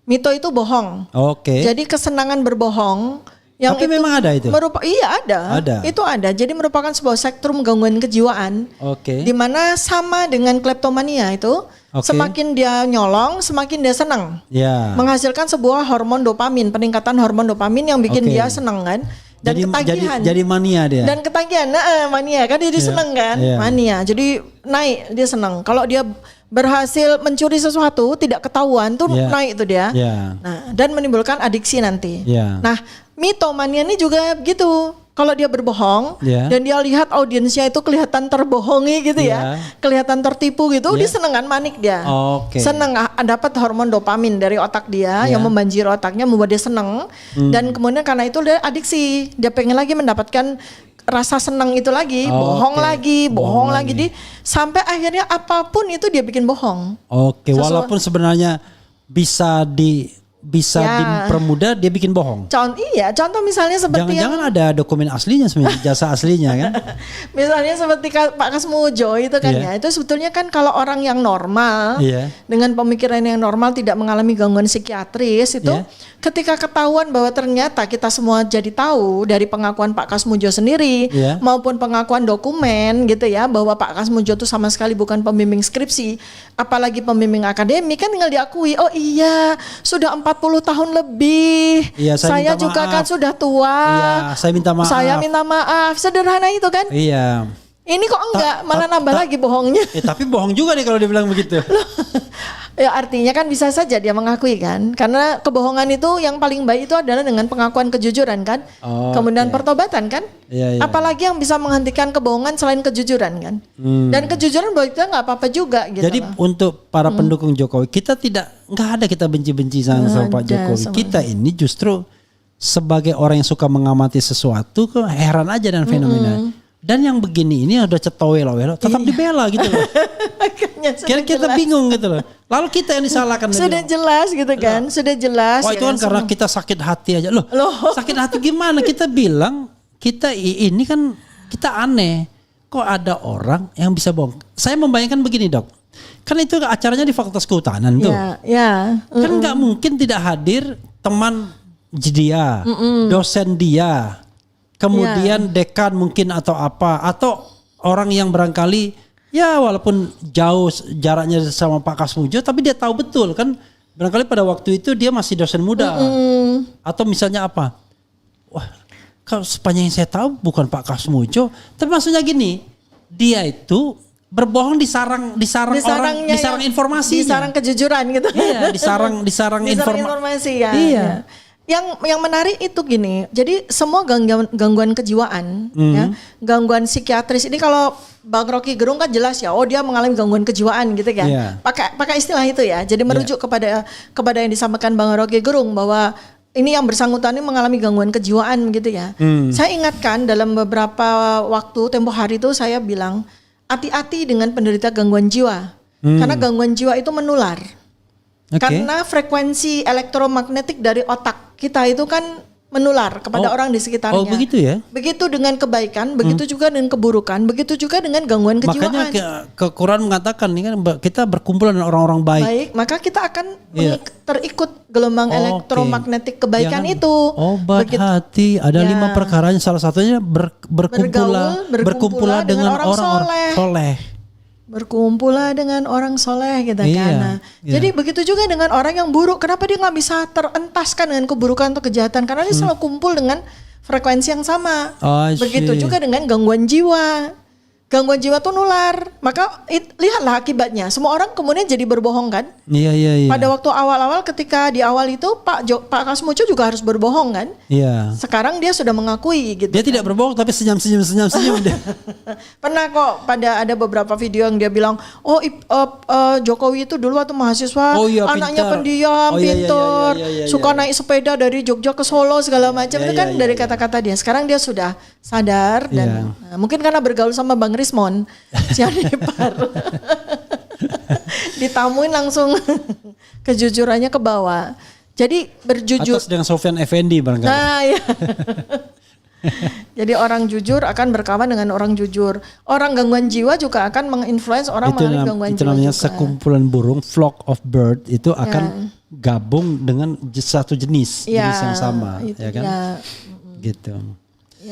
Mito itu bohong. Oke. Jadi kesenangan berbohong. Yang Tapi memang ada itu? Iya ada. Ada. Itu ada. Jadi merupakan sebuah spektrum gangguan kejiwaan. Oke. Di mana sama dengan kleptomania itu, Oke. semakin dia nyolong, semakin dia senang. Ya. Menghasilkan sebuah hormon dopamin, peningkatan hormon dopamin yang bikin Oke. dia senang kan. Dan ketagihan. Jadi mania dia. Dan ketagihan, mania kan dia seneng kan, iya. mania. Jadi naik dia seneng. Kalau dia berhasil mencuri sesuatu tidak ketahuan tuh Iya. naik tuh dia. Iya. Nah, dan menimbulkan adiksi nanti. Iya. Nah, mitomania ini juga begitu. Kalau dia berbohong Iya. dan dia lihat audiensnya itu kelihatan terbohongi gitu ya, Iya. kelihatan tertipu gitu, Iya. dia seneng kan, manik dia. Oke. Seneng dapat hormon dopamin dari otak dia Iya. yang membanjiri otaknya membuat dia seneng dan kemudian karena itu dia adiksi, dia pengen lagi mendapatkan rasa senang itu lagi, bohong Oke. lagi, bohong Bohong lagi, lagi. sampai akhirnya apapun itu dia bikin bohong. Oke, Sesuatu- walaupun sebenarnya bisa Ya. dipermudah, dia bikin bohong. Contoh misalnya seperti Jangan-jangan ada dokumen aslinya sebenarnya, jasa aslinya kan? misalnya seperti Pak Kasmujo itu kan Iya. ya, itu sebetulnya kan kalau orang yang normal Iya. dengan pemikiran yang normal tidak mengalami gangguan psikiatris itu Iya. ketika ketahuan bahwa ternyata kita semua jadi tahu dari pengakuan Pak Kasmujo sendiri Iya. maupun pengakuan dokumen gitu ya bahwa Pak Kasmujo itu sama sekali bukan pembimbing skripsi, apalagi pembimbing akademik, kan tinggal diakui, oh iya sudah 40 tahun lebih. Iya, saya minta juga maaf. kan sudah tua. Iya, saya minta maaf. Saya minta maaf. Sederhana itu kan. Iya. Ini kok enggak, malah nambah lagi bohongnya. Tapi bohong juga nih kalau dia bilang begitu. Ya artinya kan bisa saja dia mengakui kan. Karena kebohongan itu yang paling baik itu adalah dengan pengakuan kejujuran kan. Oh, Kemudian oke. pertobatan kan. Iya, iya. Apalagi yang bisa menghentikan kebohongan selain kejujuran kan. Dan kejujuran buat kita nggak apa-apa juga gitu. Jadi loh. untuk para pendukung Jokowi, kita nggak ada kita benci-benci sama Pak Ada, Jokowi. sama Kita ini justru sebagai orang yang suka mengamati sesuatu, kok heran aja dengan fenomena. Dan yang begini ini udah cetowel-wel, tetap dibela gitu loh. Makanya sudah Kita jelas. bingung gitu loh. Lalu kita yang disalahkan. Sudah jelas gitu kan. Sudah jelas. Wah ya itu kan karena semua. kita sakit hati aja loh. Sakit hati gimana? Kita bilang kita ini kan kita aneh. Kok ada orang yang bisa bohong? Saya membayangkan begini dok. Kan itu acaranya di Fakultas Kehutanan tuh. Ya. Kan nggak mungkin tidak hadir teman dia, dosen dia, kemudian dekan mungkin atau apa, atau orang yang barangkali ya walaupun jauh jaraknya sama Pak Kasmujo, tapi dia tahu betul kan barangkali pada waktu itu dia masih dosen muda, atau misalnya apa, wah kalau sepanjang yang saya tahu bukan Pak Kasmujo, tapi maksudnya gini, dia itu berbohong di sarang informasi, di sarang kejujuran gitu. iya, di sarang Di sarang informasi ya. Iya. Ya. Yang menarik itu gini, jadi semua gangguan kejiwaan, ya, gangguan psikiatris ini kalau Bang Rocky Gerung kan jelas ya, oh dia mengalami gangguan kejiwaan gitu kan, Iya. pakai istilah itu ya, jadi merujuk kepada yang disampaikan Bang Rocky Gerung bahwa ini yang bersangkutan ini mengalami gangguan kejiwaan gitu ya. Saya ingatkan dalam beberapa waktu tempo hari itu saya bilang hati-hati dengan penderita gangguan jiwa, karena gangguan jiwa itu menular. Oke. Karena frekuensi elektromagnetik dari otak kita itu kan menular kepada orang di sekitarnya. Oh begitu ya. Begitu dengan kebaikan, begitu juga dengan keburukan, begitu juga dengan gangguan kejiwaan. Makanya Quran mengatakan ini kan kita berkumpul dengan orang-orang baik. Baik, maka kita akan Iya. terikut gelombang Oke. elektromagnetik kebaikan Jangan itu. Obat Begitu. hati ada Ya. 5 perkaranya, salah satunya berkumpullah dengan orang-orang soleh. Berkumpullah dengan orang soleh gitu Iya, kan. Nah, iya. jadi begitu juga dengan orang yang buruk. Kenapa dia nggak bisa terentaskan dengan keburukan atau kejahatan? Karena dia selalu kumpul dengan frekuensi yang sama. I Begitu see. juga dengan gangguan jiwa. Gangguan jiwa tuh nular. Maka lihatlah akibatnya. Semua orang kemudian jadi berbohong kan. Iya. Pada waktu awal-awal ketika di awal itu Pak Kasmujo juga harus berbohong kan. Iya. Sekarang dia sudah mengakui gitu. Dia tidak berbohong tapi senyum dia. Pernah kok ada beberapa video yang dia bilang, Jokowi itu dulu waktu mahasiswa Oh iya, anaknya pintar. pendiam, Oh iya, pintar, iya, suka naik sepeda dari Jogja ke Solo segala macam. Itu kan dari kata-kata dia. Sekarang dia sudah sadar dan mungkin karena bergaul sama Bang Rismon Sianipar. Ditamuin langsung kejujurannya ke bawah. Jadi berjujur. Atas dengan Sofyan Effendi barangkali. Nah, ya. Jadi orang jujur akan berkawan dengan orang jujur. Orang gangguan jiwa juga akan menginfluence orang mengalami gangguan itu jiwa namanya juga. sekumpulan burung, flock of bird itu akan gabung dengan satu jenis Ya, yang sama, itu, ya kan? ya. Gitu.